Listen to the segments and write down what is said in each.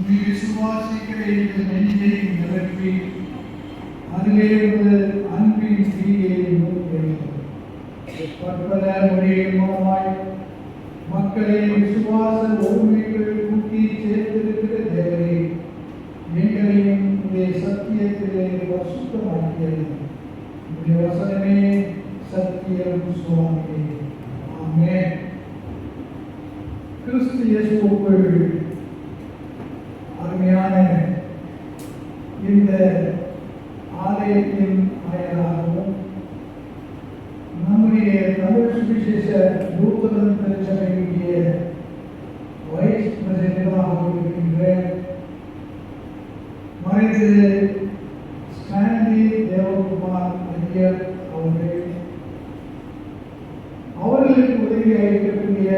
விசுவாசிக்கிற இந்த நெஞ்சை நிரப்பி அதிலே ஒரு அன்பின் தீயை பற்பல மொழியின் மூலமாய் மக்களை விசுவாச ஒருமைக்குள் கூட்டி சேர்த்திருக்கிற தேவரை எங்களையும் உடைய சத்தியத்திலே பரிசுத்தமாக்கியது. உடைய வசனமே சத்தியம் சுவாமி. ஆமென். கிறிஸ்து இயேசுவுக்குள் அருமையான இந்த ஆலயத்தின் ஆயராகவும் நம்முடைய தமிழ் சுவிசேஷ லூத்தரன் திருச்சபையுடைய வைஸ் பிரசிடண்டாக இருக்கின்ற மறைந்து ஸ்டான்லி தேவகுமார் ஐயர் அவர்களுக்கு உதவியாக இருக்கக்கூடிய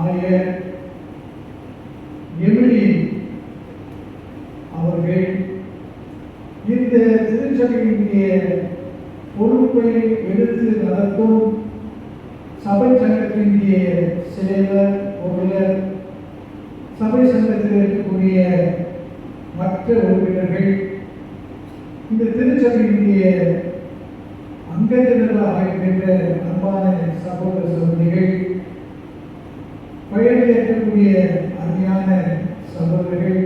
ஆயர் எமிலி அவர்கள் இந்த திருச்சபையினுடைய பொறுப்பை எடுத்து நடத்தும் சபை சங்கத்தினுடைய செயலர் பொருளர், சபை சங்கத்தில் இருக்கக்கூடிய மற்ற உறுப்பினர்கள், இந்த திருச்சபையினுடைய அங்கத்தினர்களாக இருக்கின்ற அன்பான சகோதர சகோதரிகள், பயணிக்கக்கூடிய அருமையான சகோதரர்கள்,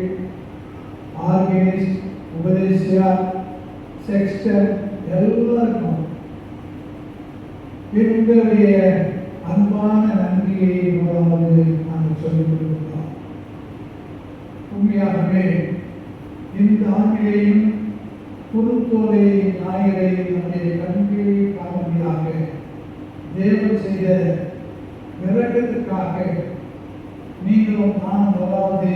ஆர்கனைஸ்ட், உபதேசியா, செக்ஸ்டர் எல்லாருக்கும் எங்களுடைய அன்பான நன்றியை முதலாவது நாங்கள் சொல்லிக் கொடுக்கிறோம். உண்மையாகவே இந்த ஆண்டிலேயும் குருத்தோலை ஞாயிறை நம்முடைய கண்களை காணொலியாக தேவன் செய்த இரக்கத்துக்காக நீங்களும் நான் முதலாவது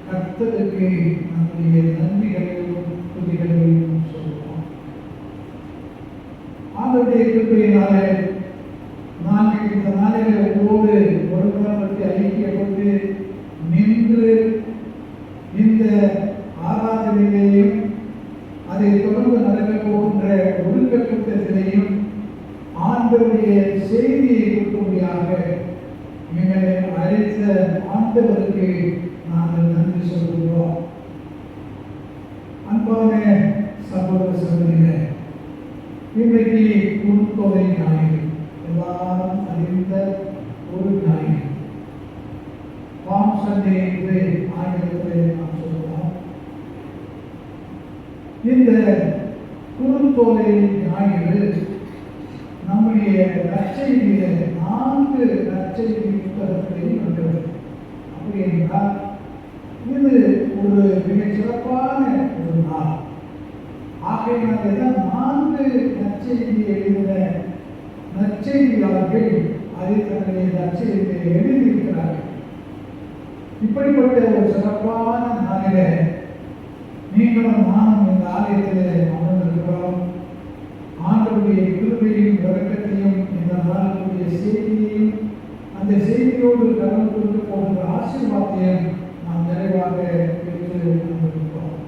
கர்த்தருக்கு நம்முடைய நன்றிகளையும் துதிகளையும் சொல்லுவோம். ஆண்டவருடைய கிருபையினாலே நாங்கள் இந்த நாளில் உங்களோடு ஒருவருக்கு ஐக்கியப்பட்டு நின்று இந்த ஆராதனையிலேயும் அதை தொடர்ந்து நடக்க போகின்ற ஒழுக்க கூட்டத்திலேயும் ஆண்டவருடைய செய்தியை கொடுக்கும்படியாக எங்களை அழைத்த ஆண்டவருக்கு நாங்கள் நன்றி சொல்கிறோம். அன்பான சகோதர சகோதரிகளே, இன்றைக்கு குருத்தோலை ஞாயிறு, எல்லாரும் அறிந்த ஒரு ஞாயிறு, பாம் சண்டே என்று ஆங்கிலத்தில் நாம் சொல்கிறோம். இந்த குருத்தோலை ஞாயிறு நம்முடைய நற்செய்தியில 4 நற்செய்தி புத்தகத்திலையும் வந்தது. அப்படி என்றால் இது ஒரு மிகச் சிறப்பான ஒரு நாள். ஆகையினால்தான் 4 நற்செய்தி எழுதின நற்செய்தியாளர்கள் அதை தன்னுடைய நற்செய்தியை எழுதியிருக்கிறார்கள். இப்படிப்பட்ட ஒரு சிறப்பான நாளில நீங்களும் நானும் இந்த ஆலயத்தில் அமர்ந்திருக்கிறோம். ஆண்டவருடைய கிருபையும் இரக்கத்தையும் இந்த நாளுடைய செய்தியையும் அந்த செய்தியோடு கலந்து கொடுக்க போகிற ஆசீர்வாதத்தையும் நாம் நிறைவாக பெற்று அமர்ந்திருக்கிறோம்.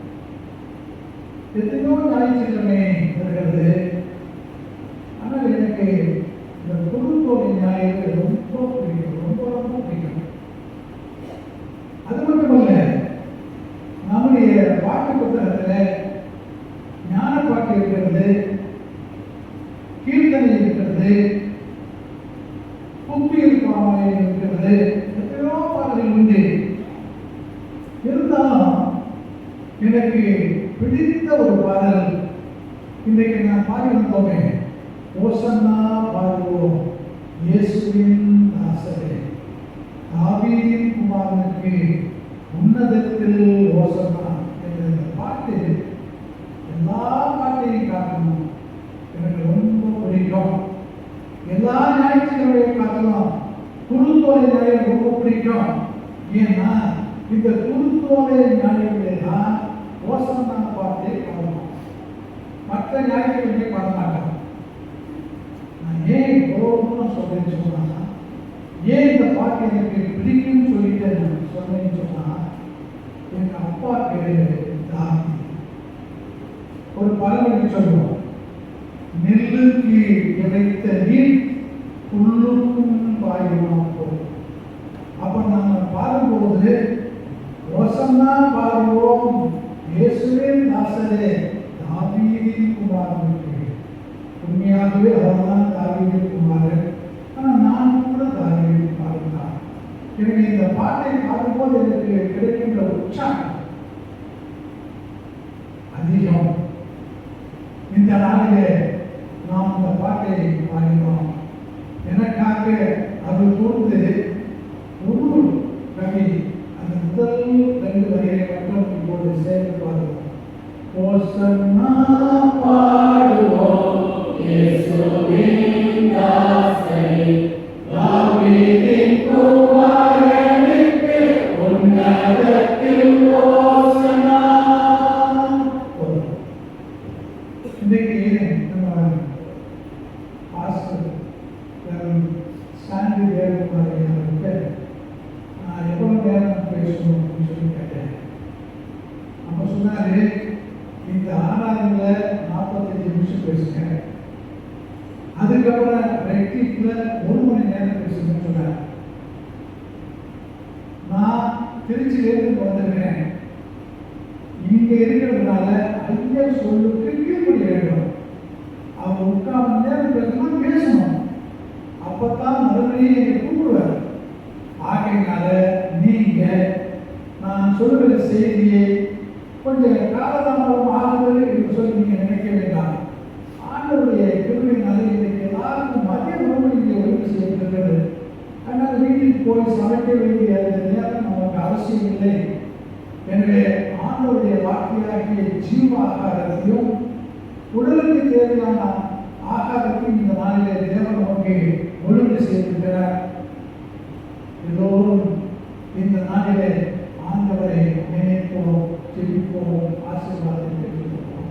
எத்தனையோ ஞாயிற்றுக்கிழமை வருகிறது. ஆனால் எனக்கு இந்த குருத்தோலை ஞாயிறு ரொம்ப பிடிக்கும், ரொம்ப ரொம்ப பிடிக்கும். அது மட்டுமல்ல, நம்முடைய பாட்டு புத்தகத்தில் ஞான பாட்டு இருக்கிறது, கீர்த்தனை இருக்கிறது, புத்தியல் பாவனை இருக்கிறது, எத்தனையோ பாடல்கள் உண்டு. இருந்தாலும் எனக்கு பிடித்த ஒரு பாடல் இன்றைக்கு நான் பாடி வந்தோமே, ஓசன்னா பாடுவோம் இயேசுவின் தாசரே, தாவீதின் குமாரனுக்கு உன்னதத்தில் ஓசன்னா என்ற இந்த பாட்டு எல்லா பாட்டையும் காட்டணும் எனக்கு ரொம்ப பிடிக்கும். எல்லா ஞாயிற்றுக்கிழமையும் காட்டலாம். குருத்தோலை ஞாயிறு ரொம்ப பிடிக்கும். ஏன்னா இந்த குருத்தோலை ஞாயிற்றிலே தான் ஓசன்னா பாட்டை பாடணும். மற்ற ஞாயிற்றுக்கிழமை பாட மாட்டோம். நான் ஏன் இவ்வளோ சொல்றேன்னு சொன்னா, ஏன் இந்த பாட்டு எனக்கு பிடிக்கும்னு சொல்லிட்டு நான் சொன்னேன்னு சொன்னா, எங்க அப்பா பேரு தாவி. ஒரு பழமொழி சொல்லுவோம், நெல்லுக்கு இறைத்த நீர் புல்லுக்கும் பாயுமா போகும். அப்ப நாங்கள் பாடும்போது ஓசன்னா வசனம்தான் பாருவோம். இயேசுவின் தாசரே, தாவீதின் குமாரனுக்கு. உண்மையாகவே அவர்தான் தாவீதின் குமாரன். ஆனால் நான் கூட தாவீதின் குமாரன் தான். எனக்கு இந்த பாட்டை பார்க்கும்போது எனக்கு கிடைக்கின்ற உற்சாகம் அதிகம். இந்த நாளிலே நாம் இந்த பாட்டை பாடினோம். எனக்காக அது கூர்ந்து ஒரு கவி அந்த முதல் 2 வரிகளை மட்டும் இப்போது சேர்ந்து பாடுவோம். ஓசன்னா பாடுவோம் இயேசுவின் தாசரே, தாவீதின் குமாரனுக்கு உன்னதத்தில் ஓசன்னா. இன்றைக்கு நம்ம பாஸ்டர் சாண்டி தேவகுமாரியாருக்கு நான் எவ்வளோ நேரம் பேசணும் அப்படின்னு சொல்லி கேட்டேன். அப்போ சொன்னாரு, இந்த ஆராதனையில் 45 நிமிஷம் பேசுகிறேன், அதுக்கப்புறம் ரெட்டிக்கில் 1 மணி நேரம் பேசணும்னு சொன்னேன். நான் திருச்சியிலேருந்து வந்துருக்கேன். இங்கே இருக்கிறதுனால ஐயர் சொல்லுக்கு கீழ்ப்படி வேண்டும். அவர் 3/4 மணி நேரம் பேசணும் பேசணும். அப்பத்தான் மறுபடியும் என்னை கூப்பிடுவார். ஆகையினால நீங்க நான் சொல்லுகிற செய்தியை கொஞ்சம் காலதாமதம் ஆகுது என்று சொல்லி நீங்க நினைக்க வேண்டாம். ஆண்டவருடைய கிருபையினால இன்னைக்கு எல்லாருக்கும் மதிய உணவு இங்கே ஒழுங்கு செய்யப்பட்டிருக்கிறது. அதனால் வீட்டுக்கு போய் சமைக்க வேண்டிய நேரம் நமக்கு அவசியம் இல்லை. எனவே ஆண்டவருடைய வார்த்தையாகிய ஜீவ ஆகாரத்தையும் உடலுக்கு தேவையான ஆகாரத்தையும் இந்த நாளிலே தேவன் நமக்கு ஒழுங்கு செய்திருக்கிறார். எல்லோரும் இந்த நாளிலே ஆண்டவரை நினைப்போம், ஜெபிப்போம், ஆசீர்வாதம் பெற்றுக்கொள்வோம்.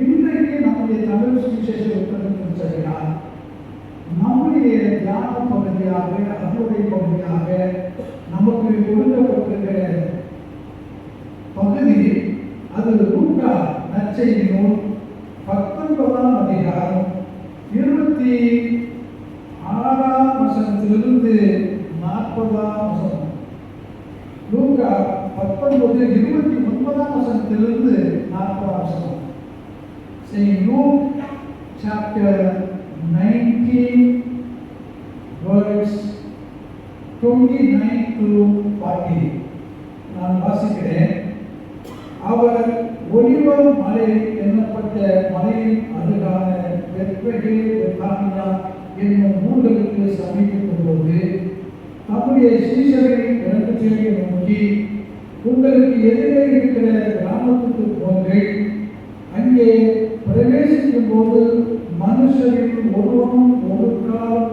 இன்றைக்கு நம்முடைய தமிழ் சுவிசேஷ புத்தகத்தில் சொல்கிறார், நம்முடைய தியான பகுதியாக அறுவடை பகுதியாக நமக்கு கொடுக்கப்பட்டிருக்கிற பகுதி அது லூக்கா நற்செய்தி நூல் 19ஆம் அதிகாரம் 26ஆம் வசனத்திலிருந்து 40ஆம் வசனம். லூக்கா 19:29ஆம் வசனத்திலிருந்து 40ஆம் வசனம். Saint Luke chapter 19 verse 29 to 40. நான் வாசிக்கிறேன். அவர் ஒலிவ மலை என்னப்பட்ட மலையின் அருகான பெத்பகே பெத்தானியா என்னும் ஊர்களுக்கு சமீபிக்கும் போது தம்முடைய சீஷரை 2 பேரை நோக்கி, உங்களுக்கு எதிரே இருக்கிற கிராமத்துக்கு போங்கள். அங்கே பிரவேசிக்கும் போது மனுஷரில் ஒருவனும் ஒரு காலம்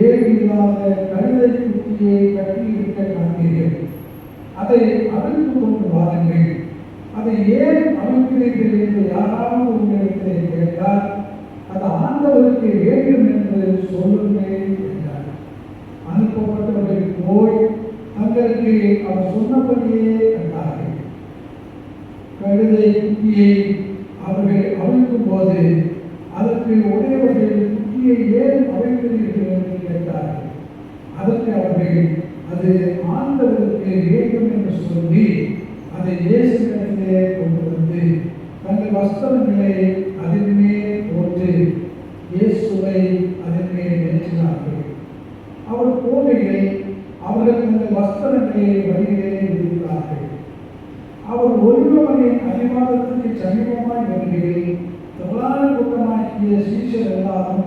ஏறி இல்லாத கழுதை குட்டியை கட்டியிருக்க காண்பீர்கள். அதை அவிழ்த்து கொண்டு வாருங்கள். அதை ஏன் அவிழ்க்கிறீர்கள் என்று யாராவது உங்களிடத்திலே கேட்டால் அது ஆண்டவருக்கு வேண்டும் என்று சொல்லுங்கள் என்றார். அனுப்பப்பட்டவர்கள் போய் தங்களுக்கு அவர் சொன்னபடியே கண்டார்கள். கழுதை குட்டியை அவர்கள் அவிழ்க்கும் போது அதற்கு உடையவர்கள் குட்டியை ஏன் அவிழ்க்கிறீர்கள் என்று கேட்டார்கள். அதற்கு அவர்கள் அது ஆண்டவருக்கு வேண்டும் என்று சொல்லி அதை இயேசுவிடத்திலே கொண்டு வந்து தங்கள் வஸ்திரங்களை அதன் மேல் போட்டு இயேசுவை அதன் மேல் ஏற்றினார்கள். அவர் போகையில் அவர்கள் தங்கள் வஸ்திரங்களை வழியிலே விரித்தார்கள். அவர் ஒருவனின் அடிவாதத்துக்கு சமீபமாய் வருகையில் திரளான கூட்டமாக்கிய சீஷர் எல்லாரும்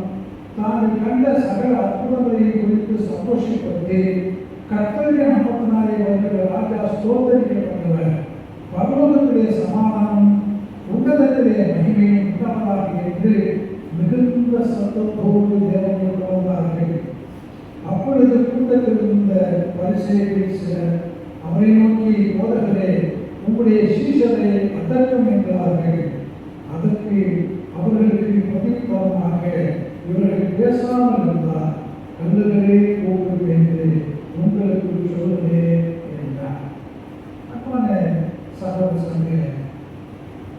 தாங்கள் கண்ட சகல அற்புதங்களையும் குறித்து சந்தோஷப்பட்டு, கர்த்தருடைய நாமத்தினாலே வருகிற ராஜா ஸ்தோத்தரிக்கப்பட்டவர், பரலோகத்திலே சமாதானம், உன்னதத்திலே மகிமையும் உண்டாவதாக என்று மிகுந்த சத்தத்தோடு தேவனை புகழ்ந்தார்கள். அப்பொழுது கூட்டத்தில் இருந்த பரிசேயரில் சிலர் அவரை நோக்கி, போதகரே, உங்களுடைய சீஷரை அடக்கம் என்றார்கள். அதற்கு அவர்களுக்கு பதில் இவர்கள் பேசாமல் இருந்தார். கல்லுகளே போகும் என்று உங்களுக்கு சொல்லுகிறேன் என்றார். அன்பான சகோதர சகோதரிகளே,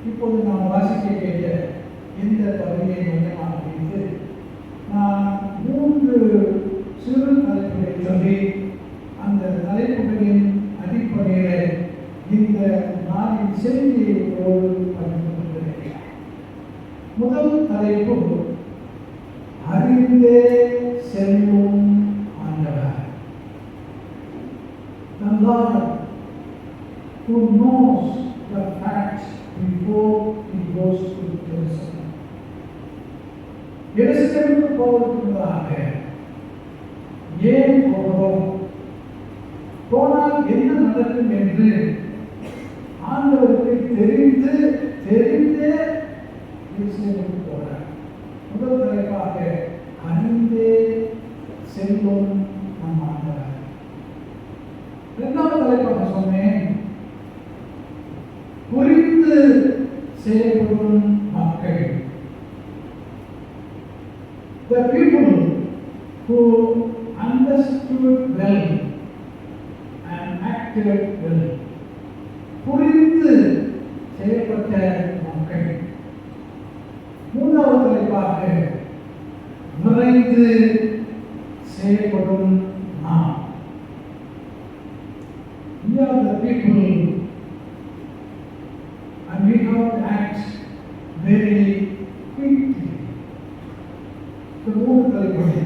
இப்போது நாம் வாசிக்க கேட்ட இந்த பகுதியை மையமாக வைத்து நான் 3 சிறு தலைப்புகளை சொல்லி அந்த தலைப்புகளின் அடிப்படையில் செய்தியை பகிர்ந்து கொள்கிறேன். முதல் தலைப்பு அறிந்தே செல்லும் ஆண்டவர். The Lord who knows the facts before he goes to Jerusalem. எருசலேமுக்கு போவதற்கு முன்னதாக ஏன் போகிறோம், போனால் என்ன நடக்கும் என்று ஆண்டவருக்கு தெரிந்தே எருசலேமுக்கு போகிறார். முதல் தலைப்பாக அறிந்தே செல்லும் நம் ஆண்டவர். இரண்டாவது தலைப்பாக சொன்னேன் புரிந்து செயல்படும் மக்கள். The people who understood well and acted well. புரிந்து செயல்பட்ட மக்கள். மூன்றாவது தலைப்பாக விரைந்து செயல்படும் நாம். We are the people and we have to act very quickly. மூன்று தலைப்படி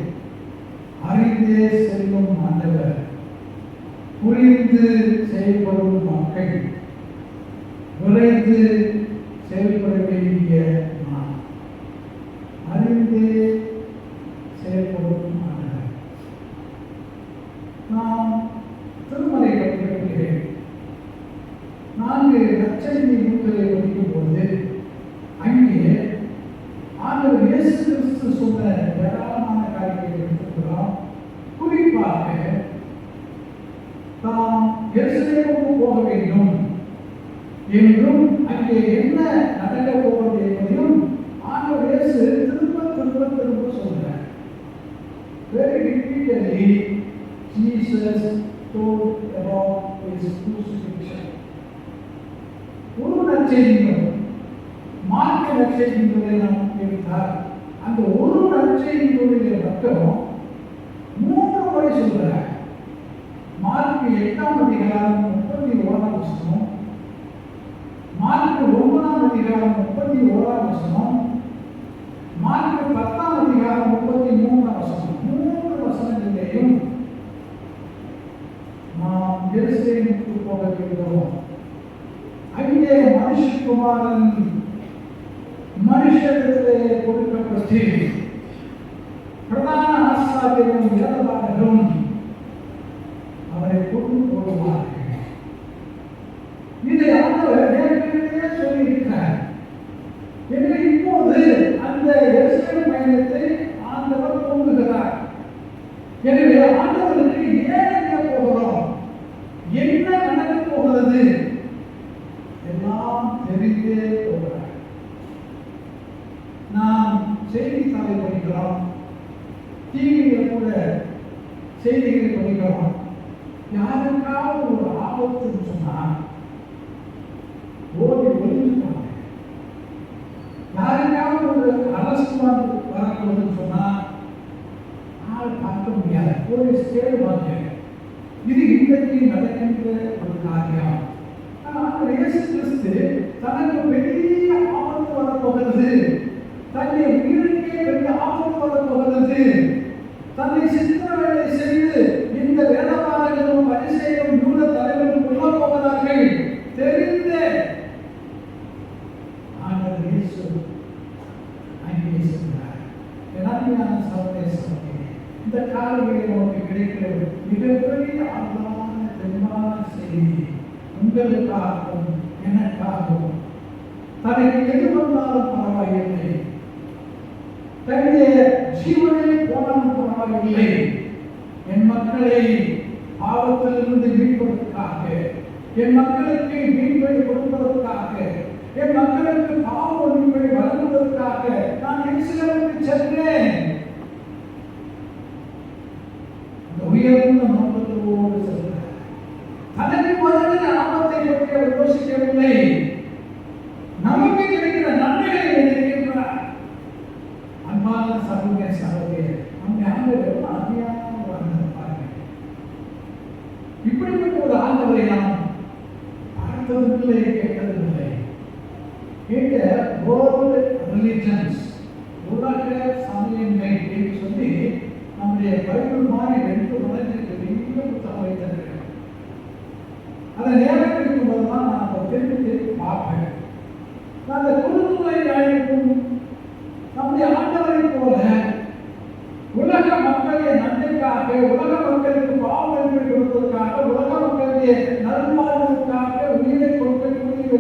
அறிந்தே செல்லும் ஆண்டவர், புரிந்து செயல்படும் மக்கள், விரைந்து செயல்பட வேண்டிய நாம். அறிந்தே செயல்படும் ஆண்டவர். நாம் திருமலை படிக்கிறேன். 4 நற்செய்தி நூல்களை படிக்கும் போது அங்கே ஆண்டவர் இயேசு கிறிஸ்து சொன்ன ஏராளமான காரியங்களை எடுத்துக்கிறோம். குறிப்பாக தாம் எருசலேமுக்கு போக வேண்டும் என்றும் அங்கே என்ன நடக்க போவது என்பதையும் ஆண்டவர் இயேசு திரும்ப சொல்றார். Very repeatedly Jesus told about his crucifixion. ஒரு நற்செய்தியும் மார்க்க நற்செய்திகளை நாம் கேட்டால் அந்த ஒரு நற்செய்திகளுடைய மட்டும் 3 முறை சொல்றார். மார்க் 8ஆம் அதிகாரம் 31ஆம் வசனம், மார்க் 9ஆம் அதிகாரம் 31ஆம் வசனம், மார்க் 10ஆம் அதிகாரம் 33ஆம் வசனம். 3 வசனங்களிலேயும் நாம் எருசலேமுக்கு போக வேண்டும். அங்கே மனுஷகுமாரன் மனுஷத்திலே கொடுக்கப்பட்டு பிரதான ஆசாரியரும் வேதபாரகரும் அவரை கொண்டு போடுவார்கள். இதை ஆண்டவர் ஏற்கனவே சொல்லியிருக்கிறார். எனவே இப்போது அந்த எருசலேம் பயணத்தை ஆண்டவர் போகுகிறார். எனவே ஆண்டவருக்கு ஏன் எங்கே போகிறோம், என்ன நடக்கப் போகிறது எல்லாம் தெரிந்தே போகிறார். நாம் செய்தித்தாளை படிக்கிறோம், டிவியில் கூட செய்திகளை படிக்கிறோம். யாருக்காவது ஒரு ஆபத்துன்னு சொன்னால் ஓடி ஒளிஞ்சுட்டாங்க. யாருக்காவது ஒரு அரசு வரக்கூடாதுன்னு சொன்னால் ஆள் பார்க்க முடியாது, போலீஸ் தேடுவாங்க. இது இன்றைக்கு நடக்கின்ற ஒரு காரியம். ஆனால் இயேசு கிறிஸ்து தனக்கு பெரிய ஆபத்து வரப்போகிறது, தன்னை உயிருக்கே பெரிய ஆபத்து வரப்போகிறது, தன்னை சித்திரவதை செய்து இந்த வேதபாரகரும் பரிசேயரும் யூத தலைவரும் கொல்ல போகிறார்கள் தெரிந்தே ஆண்டவர் இயேசு அங்கே சென்றார். என்னான சகோதரர்களே, இந்த காலங்களில் நமக்கு கிடைக்கிற மிகப்பெரிய ஆழ்வான தெளிவான செய்தி உங்களுக்காகவும் எனக்காகவும் தனக்கு எது வந்தாலும் பரவாயில்லை, தன்னுடைய ஜீவனை போனாலும் பரவாயில்லை, என் மக்களை பாவத்திலிருந்து மீட்பதற்காக, என் மக்களுக்கு மீட்பை கொடுப்பதற்காக, என் மக்களுக்கு பாவ மீட்பை வழங்குவதற்காக நான் எருசலேமுக்கு சென்றேன். இந்த உயர்ந்த நோக்கத்தோடு செல்கிறார். தனக்கு வருகிற ஆபத்தை பற்றி அவர் யோசிக்கவில்லை, நமக்கு கிடைக்கிற நன்மைகளை நினைக்கின்றார். அன்பான சகோதர சகோதரி, நம்ம ஆண்டவர் அருமையான பாருங்க. இப்படிப்பட்ட ஒரு ஆண்டவரை நாம் பார்த்ததில்லை, கேட்டதில்லை. இந்த வேர்ல்டு ரிலிஜன்ஸ், உலக சமயங்கள் என்று சொல்லி நம்முடைய பைபிள் மாதிரி 2 மடங்குக்கு பெரிய புத்தகம் வைத்திருக்கிறேன். அதை நேரம் இருக்கும்போது தான் நான் திருப்பி பார்ப்பேன். அந்த குருத்துவை அழைக்கும் நம்முடைய ஆண்டவரை போல உலக மக்களுடைய நன்மைக்காக, உலக மக்களுக்கு பாவங்களை கொடுப்பதற்காக, உலக மக்களுடைய நல்வாழ்வுக்காக உயிரை கொடுக்கக்கூடிய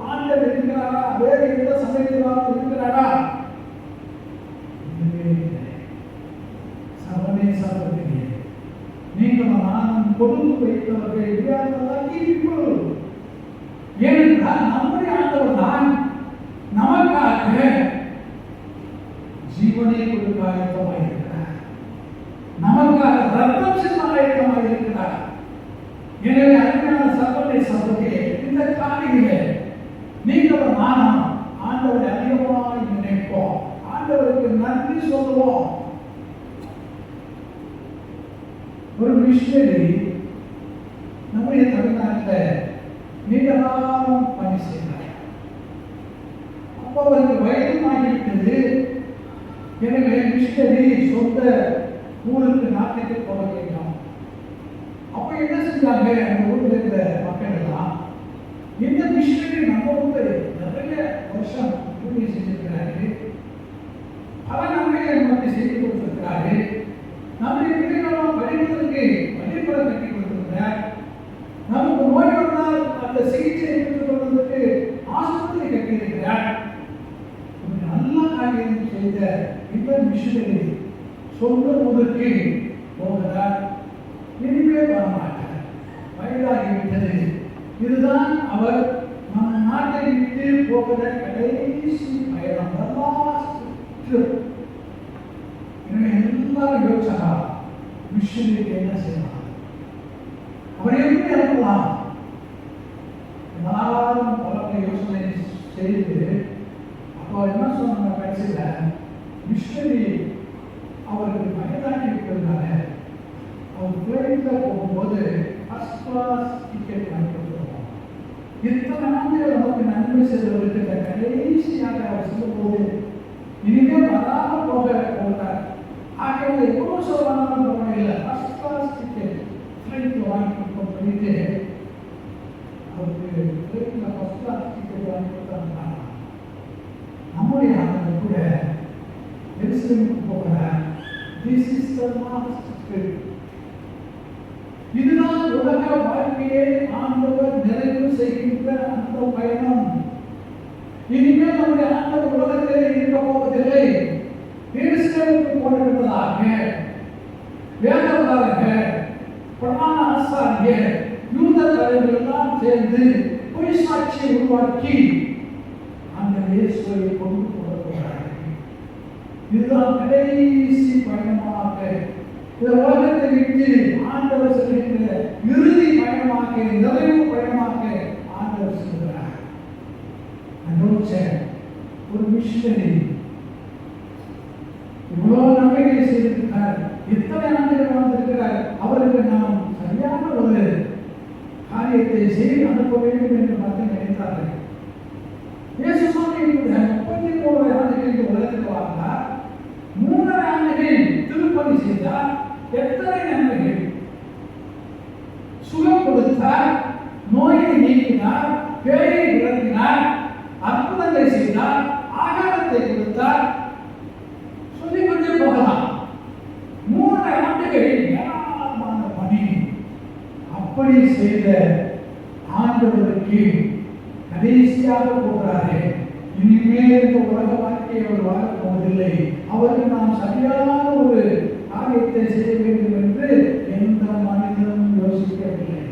ஆண்டவர் இருக்கிறாரா? வேறு எந்த சமயத்திலாவது இருக்கிறாரா? சர்வதேசத்திலே நீங்கள் நானும் கொடுத்து வைத்தவர்கள் ஏனென்றால் நம்முடைய ஆண்டவர் தான் நமக்காக ஜீவனை கொடுக்க ஆயத்தமாக இருக்கிறார், நமக்காக ரத்தம் சிந்த ஆயத்தமாக இருக்கிறார். எனவே அருமையான சகோதரர்களே, இந்த காலையிலே நீங்கள் நானும் ஆண்டவரை அதிகமாக நினைப்போம், ஆண்டவருக்கு நன்றி சொல்லுவோம். ஒரு மிஷனரி நம்முடைய தமிழ்நாட்டில் நீண்ட காலம் பணி செய்தார். அப்போ அவருக்கு வயதுமாகிவிட்டது. எனவே மிஷனரி சொந்த ஊருக்கு நாட்டுக்கு போக வேண்டும். அப்போ என்ன செஞ்சாங்க, அந்த ஊரில் இருந்த மக்கள் எல்லாம், இந்த மிஷனரி நம்ம ஊர் நிறைய வருஷம் ஊழியம் செஞ்சிருக்கிறாரு, பல நன்மைகளை நமக்கு செய்து கொடுத்திருக்கிறாரு, நம்முடைய பிள்ளைகளும் படிப்பதற்கு பள்ளிக்கூடம் கட்டி கொடுத்திருக்கிறார், நமக்கு நோய் வந்தால் அந்த சிகிச்சை எடுத்துக் கொள்வதற்கு ஆஸ்பத்திரி கட்டியிருக்கிறார். நல்ல காரியம் செய்த இந்த மிஷனரி சொந்த ஊருக்கு போகிறார். இனிமே வரமாட்டார், வயதாகிவிட்டது. இதுதான் அவர் நம்ம நாட்டை விட்டு போகிற கடைசி பயணம். எல்லாரும் யோசிச்சா மிஷனரிக்கு என்ன செய்யலாம், அவர் எப்படி அனுப்பலாம்? எல்லாரும் பல யோசனை செய்து அப்போ என்ன சொன்னாங்க, கடைசியில் மிஷனரி அவருக்கு வயதாகி இருக்கிறதுனால அவர் பிளைட்டில் போகும்போது ஃபர்ஸ்ட் கிளாஸ் டிக்கெட் வாங்கி கொடுத்துருவோம். இத்தனை ஆண்டுகள் நமக்கு நன்மை செய்தவருக்கு கடைசியாக அவர் சொல்லும்போது இனிமேல் வராமல் போகிறார். ஆகவே எவ்வளோ சொல்லலாம் போக இல்லை, ஃபர்ஸ்ட் கிளாஸ் டிக்கெட் ஃப்ளைட்டில் வாங்கி கொடுப்போம் சொல்லிட்டு அவருக்கு ஃப்ளைட்டில் ஃபர்ஸ்ட் கிளாஸ் டிக்கெட் வாங்கி கொடுத்தாங்க. நம்முடைய ஆண்டவர் கூட எருசலேமுக்கு போகிறார். This is the last trip. இதுதான் உலக வாழ்க்கையை ஆண்டவர் நிறைவு செய்கின்ற அந்த பயணம். இனிமேல் நம்முடைய ஆண்டவர் உலகத்திலே இருக்க போவதில்லை. எருசலேமுக்கு போனதாக வேதவர்கள், பிரதான ஆசாரியர், யூத தலைவர்கள் எல்லாம் சேர்ந்து பொய் சாட்சியை உருவாக்கி அந்த இயேசுவை கொண்டு போகிறார்கள். இதுதான் கடைசி பயணமாக, இந்த உலகத்தை விட்டு ஆண்டவர் செல்கின்ற இறுதி பயணமாக, நிறைவு பயணமாக ஆண்டவர் செல்கிறார். ஒரு மிஷனரி இவ்வளவு நன்மைகளை செய்திருக்கிறார், எத்தனை ஆண்டுகள் வாழ்ந்திருக்கிறார். அவருக்கு நாம் சரியான ஒரு காரியத்தை செய்து அனுப்ப வேண்டும் என்று மக்கள் நினைத்தார்கள். இயேசு சுவாமி 33 ஆண்டுகளுக்கு உலகத்துக்கு வாழ்ந்தார். 3 ஆண்டுகள் திருப்பணி செய்தார். எத்தனை நன்மைகள்! சுகம் கொடுத்தார், நோயை நீக்கினார், பேயை விளக்கினார், அற்புதங்களை செய்தார், ஆகாரத்தை கொடுத்தார், சொல்லிக்கொண்டே போகலாம். 3 ஆண்டுகள் ஏராளமான பணி. அப்படி செய்த ஆண்டவருக்கு கடைசியாக போகிறாரே, இனிமேல் இந்த உலக வாழ்க்கையை அவர் வாழப் போவதில்லை, அவருக்கு நாம் சரியான ஒரு காரியத்தை செய்ய வேண்டும் என்று எந்த மனிதனும் யோசிக்கவில்லை.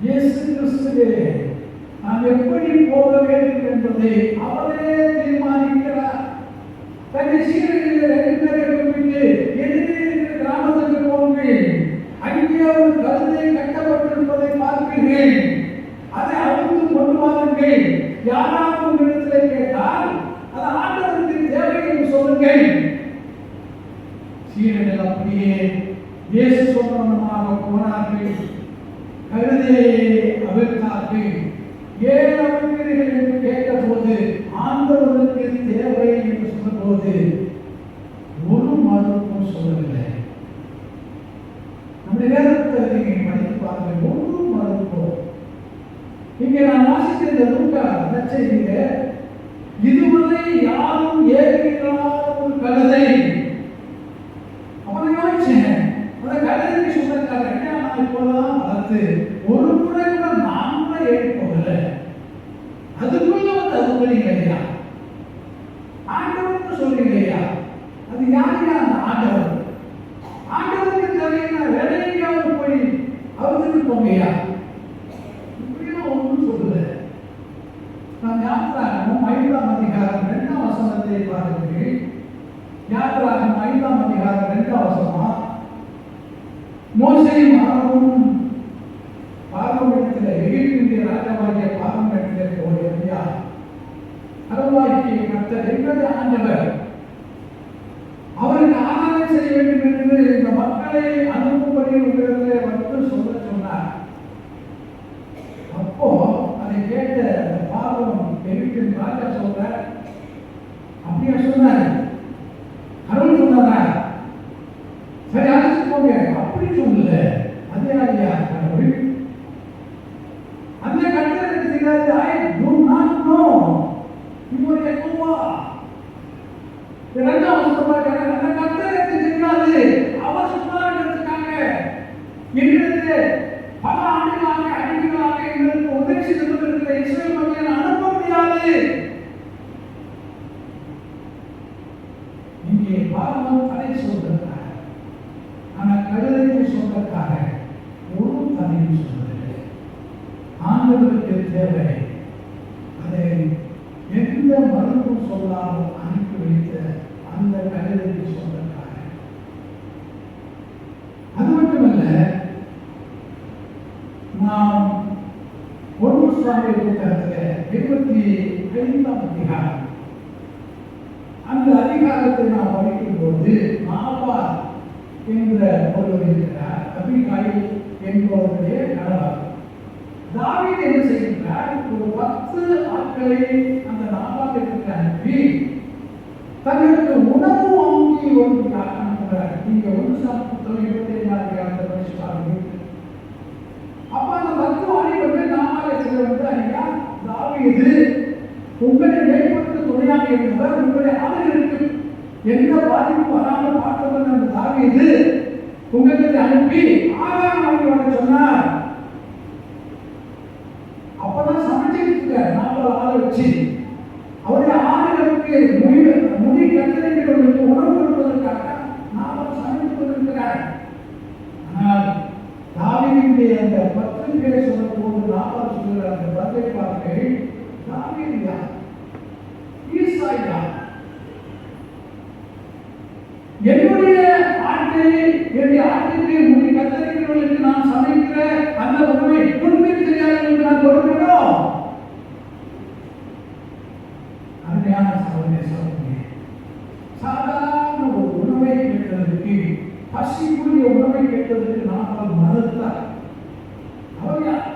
இயேசு கிறிஸ்துவே நாம் எப்படி போக வேண்டும் என்பதை அவரே தீர்மானிக்கிறார். தன்னை சீரழியில் 2 பேரை கூப்பிட்டு எதிரே இருக்கிற கிராமத்துக்கு போங்கள், அங்கே ஒரு கழுதை கட்டப்பட்டிருப்பதை பார்க்கிறேன், அதை அழுத்து கொண்டு வாருங்கள், யாராவது உங்களிடத்தில் கேட்டால் அது ஆண்டவருக்கு தேவை என்று சொல்லுங்கள். சீரழில் அப்படியே இயேசு சொன்னமாக போனார்கள், கழுதையை அவிழ்த்தார்கள், ஏன் அமைக்கிறீர்கள் என்று கேட்டபோது ஆண்டவருக்கு தேவை என்று சொன்னபோது ஒரு மறுப்பும் சொல்லவில்லை. நம்முடைய வேதத்தை நீங்கள் படித்து பாருங்கள், ஒரு மறுப்போம். இங்கே நான் வாசித்த இந்த லூக்கா நற்செய்தியிலே இதுவரை யாரும் ஏறிடாத ஒரு கழுதை. அவனை யோசிச்சேன், அந்த கழுதைக்கு சொந்தக்கார நான் இப்போதான் வளர்த்து ஒரு முறை கூட நான் கூட ஏறி போகல, அதுக்குள்ள வந்து அது இல்லையா ஆண்டவர்னு சொல்றீங்க. அது யாரையா அந்த ஆண்டவர்? ஆண்டவருக்கு தெரியுங்க, வேலையாவது போய் அவருக்கு போங்கய்யா. இப்படியும் ஒன்றும் சொல்லுது. நாம் யாத்திராகமம் 5ஆம் அதிகாரம் 2ஆம் வசனத்தை பார்க்கிறேன். யாத்திராகமம் 5ஆம் அதிகாரம் 2ஆம் வசனம், மோசேயும் ஆரோனும் பார்வோனிடத்தில் எகிப்தினுடைய ராஜாவாகிய பார்வோனிடத்தில் போய் அரவாகிய கர்த்தர் எங்களுடைய ஆண்டவர் அவருக்கு ஆராதனை செய்ய வேண்டும் என்று இந்த மக்களை அனுப்பும்படி உங்களிடத்திலே வந்து சொல்ல சொன்னார். அப்போ அதை கேட்ட பார்வோன் எகிப்தின் ராஜா சொல்ற, அப்படியா சொன்னார்? கடவுள் சொன்னாரா? சரி அழைச்சு போங்க. அப்படி சொல்லல, அதே ஐயா கடவுள் அந்த கட்டளை தெரியாது. ஐ டு நாட் நோ இவருடைய கோவா இரண்டாம் வசனமாக அந்த கட்டளை தெரியாது. அவர் சொன்னாங்க எங்களுக்கு பல ஆண்டுகளாக அடிமைகளாக எங்களுக்கு உதவி செய்து கொண்டிருக்கிற இஸ்ரவேல் மக்களை அனுப்ப முடியாது. இங்கே பார்வோன் தடை சொல்றார், ஆனால் கழுதைக்கு சொந்தக்காக ஒரு தடையும் சொல்வதில்லை. ஆண்டவருக்கு தேவை, அதை எந்த மறுப்பும் சொல்லாமல் அனுப்பி வைத்த அந்த கழுதைக்கு சொந்தக்காக. அது மட்டுமல்ல, நாம் 1 சாமுவேல் புத்தகத்தில் 25ஆம் அதிகாரம், அந்த அதிகாரத்தை நாம் படிக்கும் போது நாபால் என்ற ஒருவர் இருக்கிறார், அபிகாயில் என்பவருடைய கணவர். தாவீது என்ன செய்கிறார்? ஒரு 10 ஆட்களை அந்த நாபாலுக்கு அனுப்பி தங்களுக்கு உணவு வாங்கி ஒரு அனுப்புகிறார். நீங்க 1 சாமுவேல் புத்தகம் 27ஆம் அதிகாரத்தை படிச்சு பாருங்க. அப்ப அந்த 10 வாலிபர்கள் நாபாலை செல்வது, ஐயா தாவீது உங்களை மேற்பட்டு துணையாக இருந்தவர், உங்களுடைய ஆளுநருக்கு எந்த பாதிப்பு வராமல் பார்த்தவர் அந்த தாவீது உங்களுக்கு அனுப்பி ஆகாரம் வாங்கி வர சொன்னார். அப்பதான் சமைச்சிருக்க 40 ஆளை வச்சு அவருடைய ஆளுநருக்கு முடி கட்டளைகளுக்கு உணவு கொடுப்பதற்காக 40 சமைத்துக் கொண்டிருக்கிறார். ஆனால் தாவீதுடைய அந்த 10 பேரை சொல்லப்போது 40 சொல்லுகிற அந்த 10 பார்க்க தாவீது யார்? ஈசாய் யார்? என்னுடைய ஆட்டை என்னுடைய ஆட்டுக்கு முடி கத்தரிக்கிறவர்களுக்கு நான் சமைக்கிற அந்த உணவை உண்மைக்கு தெரியாதவர்களுக்கு நான் கொடுக்கணும். அருமையான சகோதரனே, சாதாரண ஒரு உணவை கேட்டதற்கு, பசிக்குரிய உணவை கேட்டதற்கு நான் மறுத்தார். அவர் யார்?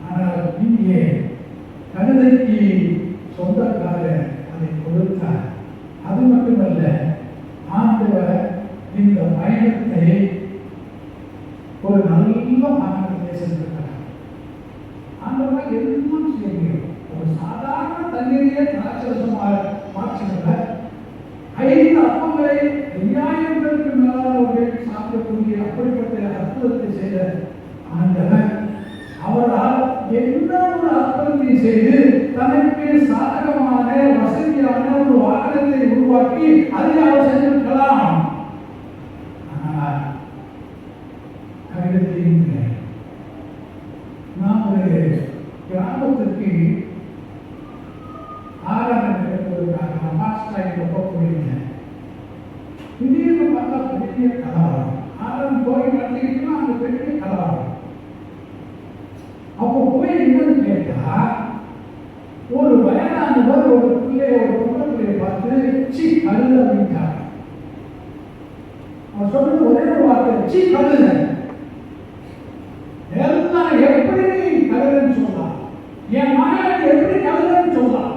ஆனால் இங்கே கழுதைக்கு சொந்தக்காரர் அதை கொடுத்தார். அது மட்டுமல்ல, ஆண்டவர் இந்த பயணத்தை ஒரு நல்ல மாநிலத்தை சென்றிருக்கிறார். ஆண்டவர் எல்லாம் செய்ய ஒரு சாதாரண தண்ணீரையே திராட்சரசமாக மாற்றினார். 5 அப்பங்களை 5000 பேருக்கு மேலானவர்கள் சாப்பிடக்கூடிய அப்படிப்பட்ட அற்புதத்தை செய்த ஆண்டவர் அவரால் என்ன ஒரு அற்புதத்தை செய்து தனக்கு சாதகமான வசதியான ஒரு வாகனத்தை உருவாக்கி அதில் அவர் சென்றிருக்கலாம். ஆனால் கடிதத்தில் நாம் ஒரு கிராமத்திற்கு ஆராதனை நடத்துவதற்காக மாஸ்டர் போயிருந்தேன். திடீர்னு பார்த்தா பெரிய கலவரம். ஆராதனை போய் நடத்திக்கிட்டு அந்த பெரிய கலவரம். அப்போ போய் என்னன்னு கேட்டா, ஒரு வயதானவர் ஒரு பிள்ளைய ஒரு பொண்ணு பிள்ளைய பார்த்து சி கழுத அப்படின்ட்டார். அவர் சொன்னது ஒரே ஒரு வார்த்தை, சி கழுத. எல்லாம் எப்படி கழுதுன்னு சொல்லலாம்? என் மகளை நீ எப்படி கழுதன்னு சொல்லலாம்?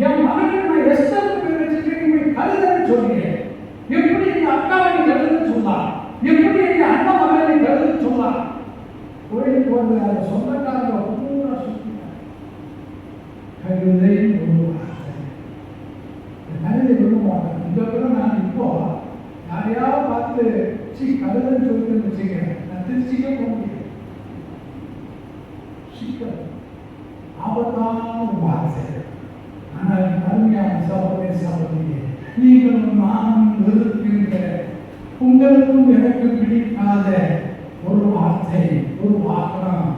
என் மகனுக்கு நான் எஸ்தர் பேர் வச்சிருக்கேன், நீ கழுதன்னு சொல்றீங்க. எப்படி எங்க அக்காவை நீ கழுதன்னு சொல்லலாம்? எப்படி எங்க அண்ணன் மகளை நீ கழுதன்னு சொல்லலாம்? கோயிலுக்கு வந்து அதை சொந்தக்காரங்க பூரா சுத்திட்டாங்க. கழுதை கழுதை விட மாட்டேன். இந்த கூட நான் இப்போ யாரையாவது பார்த்து கழுதன்னு சொல்லிட்டு வச்சுக்கிறேன், நான் திருச்சிக்கே போக முடியாது. ஆபத்தான வார்த்தை. ஆனால் அருமையான சகோதர சகோதரியே, நீங்களும் நானும் எதிர்க்கின்ற உங்களுக்கும் எனக்கு பிடிக்காத ஒரு வார்த்தை, ஒரு வாகனம்,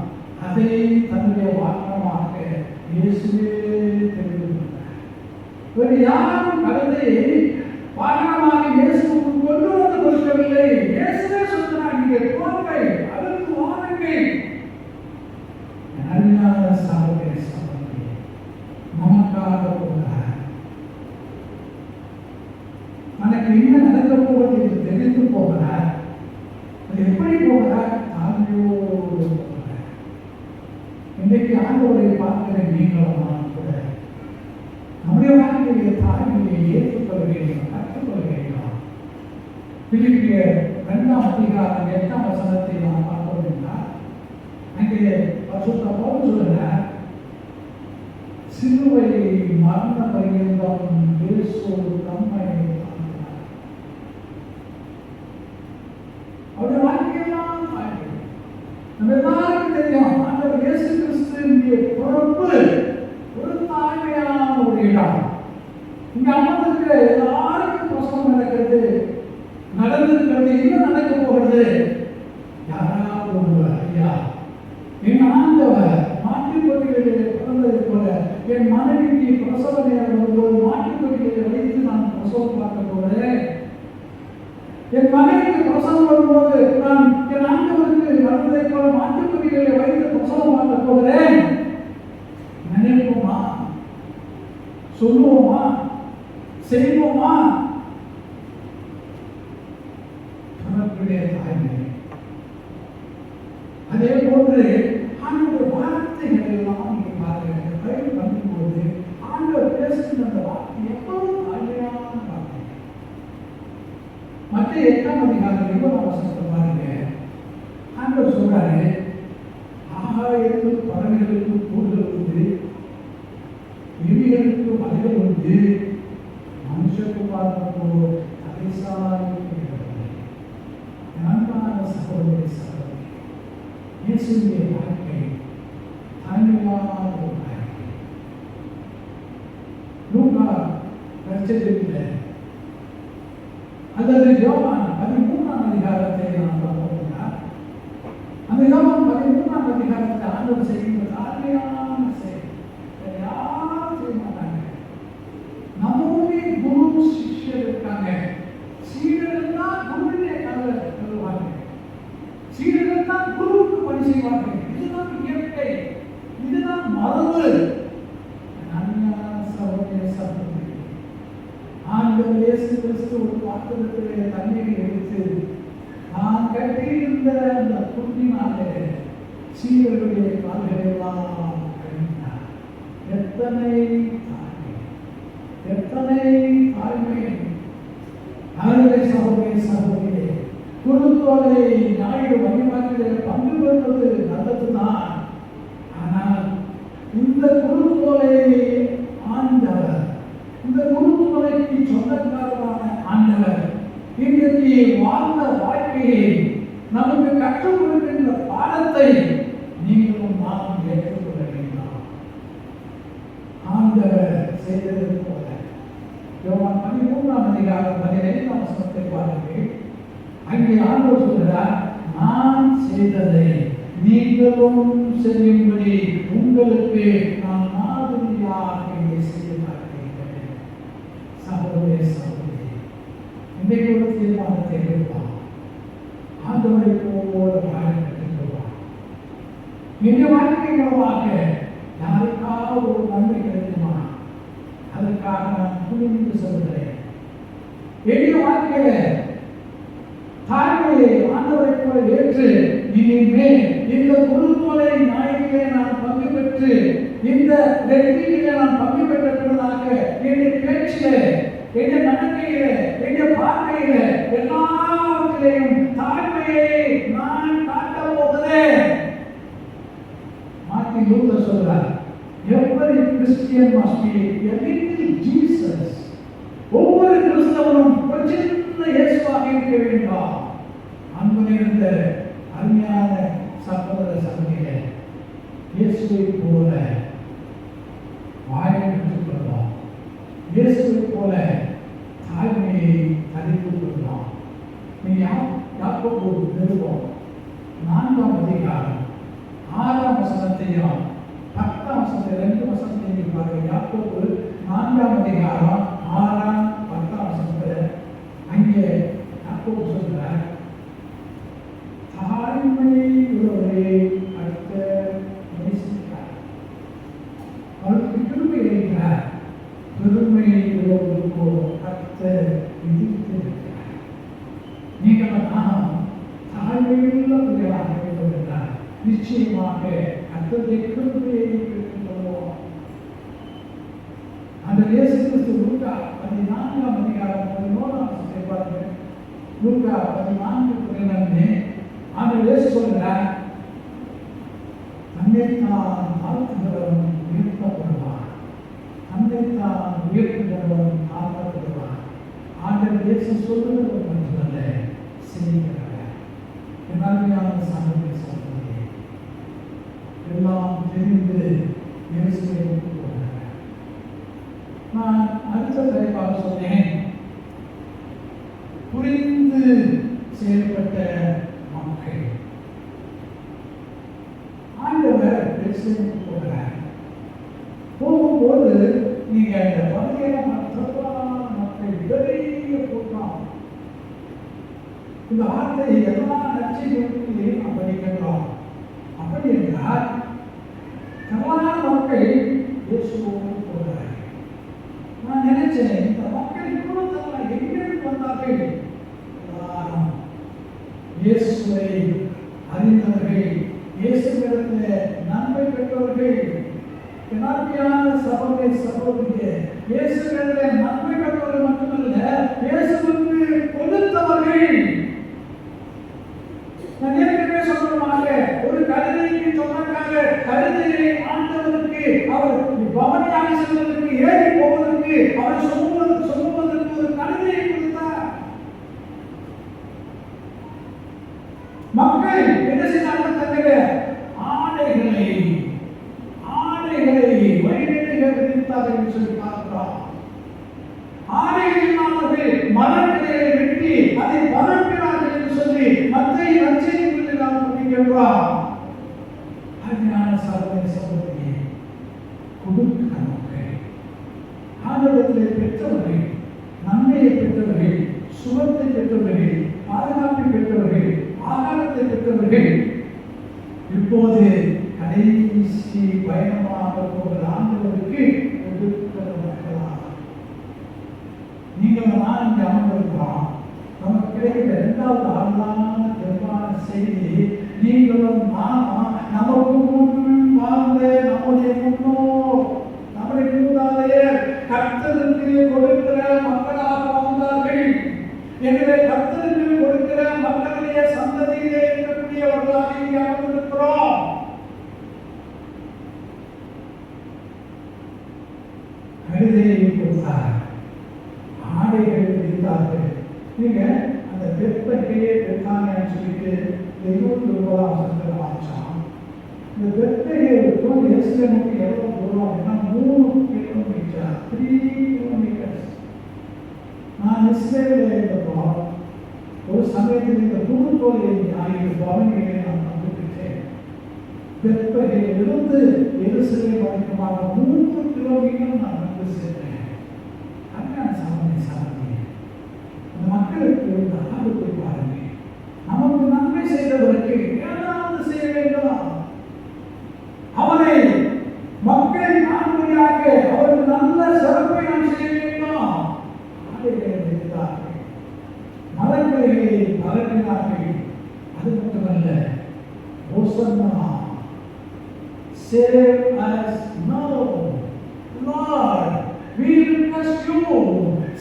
அதை தன்னுடைய வாகனமாக இயேசுவே தெரிவித்தார். வேறு யாரும் கழுதையை வாகனமாக இயேசுவுக்கு கொண்டு வந்து கொடுக்கவில்லை. இயேசுவே சொன்னார், நீங்கள் போங்கள், அதற்கு வாருங்கள். அருமையான சகோதர சகோதரி, நமக்காக போகிறார். நமக்கு என்ன நடக்க போவது என்று தெரிந்து போகிறார். அது எப்படி போகிறார்? தாழ்மையோடு போகிறார். இன்றைக்கு ஆண்டவரை பார்க்கிற நீங்களும் நான் கூட நம்முடைய வாழ்க்கையை தாழ்மையை ஏற்றுக்கொள்ள வேண்டும், கற்றுக்கொள்ள வேண்டும். பிலிப்பியர் 2 அதிகாரம் 8 வசனத்தை நாம் பார்ப்போம் என்றால், அங்கே பரிசுத்த பவுல் சொல்கிறார், சிலுவை மரண பரியந்தம் இயேசு தம்மை தாழ்த்தினார். அவருடைய வாழ்க்கையெல்லாம் தாழ்மை. நம்ம எல்லாருக்கும் தெரியும், ஆண்டவர் இயேசு கிறிஸ்துவினுடைய பிறப்பு ஒரு தாழ்மையான ஒரு இடம். இங்க அமர்ந்திருக்கிற எல்லாருக்கும் பிரசவம் நடக்கிறது, நடந்திருக்கிறது, என்ன நடக்க போகிறது? யாராவது ஒருவர், ஐயா என் ஆண்டவர் மாட்டுக்கொட்டிகளிலே பிறந்ததை போல என் மனைவிக்கு பிரசவ நேரம் வரும்போது மாட்டுக்கொட்டிகளை வைத்து நான் பிரசவம் பார்க்க போகிறேன். என் மகனுக்கு பிரசவம் வரும்போது நான் என் ஆண்டவருக்கு நடந்ததை போல மாட்டுக்கொட்டிகளை வைத்து பிரசவம் பார்க்க போகிறேன். நினைப்போமா? சொல்லுவோமா? செய்வோமா? தனக்குடைய தாய்மை. அதே போன்று ஆண்டவர் வார்த்தைகள் எல்லாம் நீங்க பாருங்க, பயிர் பண்ணும்போது ஆண்டவர் பேசுகிற அந்த வார்த்தை எவ்வளவு தாழ்மையான வார்த்தை. மற்ற 8ஆம் அதிகாரம் 20ஆம் வசனத்தை பாருங்க. ஆண்டவர் சொல்றாரு, ஆகாயத்தில் பறவைகளுக்கு கூடுதல் உண்டு, எலிகளுக்கு வலைகள் உண்டு, மனுஷகுமாரனுக்கோ தலைசாய் இருக்கிறது. அன்பான சகோதரி சகோதரி, இயேசுவின் வாழ்க்கை தாழ்மையான ஒரு வாழ்க்கை. லூக்கா நற்செய்தியிலே அல்லது யோவான் 13ஆம் அதிகாரத்தை நாம் பார்ப்போம்னா, அந்த யோவான் 13ஆம் அதிகாரத்தை ஆண்டவர் செய்கிற தாழ்மையான செயல் யாரும் செய்ய மாட்டாங்க. நம்முடைய குரு சிஷ்யர் இருக்காங்க, சீடர்கள் தான் குருவிலே கருவாங்க, சீடர்கள் தான் குருவுக்கு பணி செய்வார்கள். இதுதான் இயற்கை, இதுதான் மரபு. சகோதர சகோதரி, ஆண்டவர் இயேசு கிறிஸ்து ஒரு பாத்திரத்திலே தண்ணீரை எடுத்து நான் கட்டியிருந்த அந்த புண்ணினாலே சீடர்களுடைய கால்களை எல்லாம் கழித்தார். எத்தனை தாழ்மை, எத்தனை தாழ்மை! ஆண்டவரே சகோதரி சகோதரி, குருத்தோலை ஞாயிறு வழிபாட்டிலே பங்கு பெறுவது நல்லதுதான். ஆனால் இந்த குருத்தோலை ஆண்டவர், இந்த குருத்தோலைக்கு சொந்தக்காரரான ஆண்டவர் இன்றைக்கு வாழ்ந்த வாழ்க்கையை நமக்கு கற்றுக் கொடுக்கின்ற பாடத்தை நீங்களும் நாம் ஏற்றுக்கொள்ள வேண்டும். ஆண்டவர் செய்தது போல யோவான் 13ஆம் அதிகாரம் 15ஆம் வசனத்தை பாருங்கள். அங்கே ஆண்டவர் சொல்கிறார், நான் செய்ததை நீங்களும் செய்யும்படி உங்களுக்கு நான் மாதிரியாக செய்ய மாட்டேன். சகோதரே சகோதரி, இன்றைக்கு ஒரு தீர்மானத்தை எடுப்பான், ஆண்டவரை போல வாழ கற்றுக்கொள்வான். இந்த வாழ்க்கை மூலமாக யாருக்காவது ஒரு நன்மை கிடைக்குமா? அதற்காக நான் துணிந்து சொல்கிறேன். எளிய வாழ்க்கையில தாழ்மையை ஆண்டவரை போல ஏற்று இனிமேல் இந்த குருத்தோலை நாயகிலே நான் பங்கு பெற்று இந்த வெற்றியிலே நான் பங்கு பெற்றதாக என்னுடைய பேச்சிலே, என்னுடைய நடக்கையிலே, என்னுடைய பார்வையிலே எல்லாவற்றிலேயும் தாழ்மையை நான் காட்டப் போகிறேன். மார்ட்டின் லூதர் சொல்றார், every Christian must be a little Jesus. ஒவ்வொரு கிறிஸ்தவனும் ஒரு சின்ன இயேசுவாக இருக்க வேண்டும். அன்பு நிறைந்த அருமையான சகோதர சகோதரிகளே, இயேசுவை போல வாயை பெற்றுக்கொள்ளலாம், இயேசுவை போல தாழ்மையை தரித்துக் கொள்ளலாம். யாக்கோபு நிருபம் 4ஆம் அதிகாரம் 6ஆம் வசனத்தையும் 10ஆம் வசனத்தை 2 வசனத்தையும் பாருங்கள். யாக்கோபு 4ஆம் அதிகாரம் 6ஆம் 10ஆம் வசனத்தில் அங்கே யாக்கோபு சொல்கிறார், தாழ்மை உள்ளவரை அடுத்த நேசிக்கிறார், அவருக்கு கிருபை அளிக்கிறார், பெருமை உள்ளவர்களுக்கோ கர்த்தர் விதித்து இருக்கிறார். நீங்கள் நானும் தாழ்மையுள்ள பிள்ளைகளாக வேண்டும் என்றார் நிச்சயமாக கர்த்தருடைய கிருபையை பெற்றுக் கொள்வோம். அந்த இயேசு கிறிஸ்து லூக்கா 14ஆம் அதிகாரம் 11ஆம் வசனத்தை பாருங்கள். லூக்கா 14:14 அந்த இயேசு சொல்கிறார், தன்னைத்தான் தாழ்த்துகிறவன் உயர்த்தப்படுவான், தன்னைத்தான் உயர்த்துகிறவன் தாழ்த்தப்படுவான். ஆண்டவர் இயேசு சொல்லுகிறது மட்டுமல்ல, செய்கிறார். என்னாலுமையான சமூக சொல்வது எல்லாம் தெரிந்து இயேசுவை ஒப்புக்கொள்கிறார். நான் அடுத்த தலைப்பாக சொன்னேன், புரிந்து செயல்பட்ட மக்கள். ஆண்டவர் பேசுகிறார். போகும்போது நீங்க இந்த பகுதியான மக்கள் பெரிய கூட்டம், இந்த வார்த்தை எல்லா நற்செய்திகளிலும் நாம் படிக்கிறோம். அப்படி என்றால் தவறான மக்கள் இயேசுவோடு போகிறார்கள். நான் நினைச்சேன், இந்த மக்கள் இவ்வளவு தவறா எங்கிருந்து வந்தார்கள்? எல்லாரும் இயேசுவை அறிந்தவர்கள், இயேசுவிடத்தில் நன்மை பெற்றவர்கள். என்னார்மையான சகோதரி சகோதரியே, இயேசுவிடத்தில் நன்மை பெற்றவர்கள் மட்டுமல்ல, இயேசுவுக்கு கொடுத்தவர்கள். நான் ஏற்கனவே சொன்னதாக ஒரு கழுதைக்கு சொன்னதாக கழுதையை ஆண்டவருக்கு அவர் பவனியாக செல்வதற்கு ஏறி போவதற்கு அவர் சொல்லுவதற்கு ஒரு கழுதையை கொடுத்தார். மக்கள் என்ன செய்தார்கள்? தன்னுடைய ஆடைகளை வழிநெடுக விதித்தார்கள் என்று சொல்லி பார்க்கிறோம். ஆடைகளினார்கள் மரங்களை வெட்டி அதை பரப்பினார்கள் என்று சொல்லி மத்திய நற்செய்திகளில் நாம் படிக்கின்றோம். அருமையான சகோதர சகோதரியே, கொடுக்கிற மக்கள், ஆண்டவரிடத்தில் பெற்றவர்கள், நன்மையை பெற்றவர்கள், சுகத்தை பெற்றவர்கள், பாதுகாப்பை பெற்றவர்கள், ஆகாரத்தை பெற்றவர்கள், இப்போது கடைசி பயணமாக போகிற ஆண்டவருக்கு கொடுக்கிற மக்களாக நீங்கள் நான் இங்கே அமர்ந்திருக்கிறோம். நமக்கு கிடைக்கிற 2வது ஆளான பெருமான செய்தி, நீங்களும் நானும் நமக்கு முன் வாழ்ந்த நம்முடைய முன்னோர், நம்முடைய மூதாதையர் கர்த்தருக்கு கொடுக்கிற மக்களாக வாழ்ந்தார்கள். எனவே கர்த்தருக்கு கொடுக்கிற மக்களுடைய சந்ததியிலே இருக்கக்கூடியவர்களாக இங்கே அமர்ந்திருக்கிறோம். கழுதையை கொடுத்தார், ஆடைகள் விதித்தார்கள். நீங்க அந்த வெப்பத்தையே பெற்றாங்கன்னு சொல்லிட்டு 29ஆம் வசனத்துல வாசிச்சோம். இந்த வெப்பைகளுக்கும் எஸ்டனுக்கு எவ்வளவு தூரம் அப்படின்னா 3 கிலோமீட்டர், 3 கிலோமீட்டர்ஸ். நான் இஸ்ரேலில் இருந்தப்போ ஒரு சமயத்தில் இந்த புதுக்கோயிலை ஆகிய பவனிகளை நான் கண்டுபிடித்தேன். வெப்பையிலிருந்து எருசலேம் வரைக்குமாக 3 கிலோமீட்டர் நான் வந்து சேர்த்தேன். அருமையான சகோதரி சகோதரி, அந்த மக்களுக்கு இந்த ஆபத்தை பாருங்க. நமக்கு நன்மை செய்தவருக்கு ஏதாவது செய்ய வேண்டும். அவரை மக்களை காணும்படியாக அவருக்கு நல்ல சிறப்பை நாம் செய்ய வேண்டும். ஆடைகளை வைத்தார்கள், மரங்களை பரப்பினார்கள். அது மட்டுமல்ல, ஓசன்னா, save us now. Lord, we request you,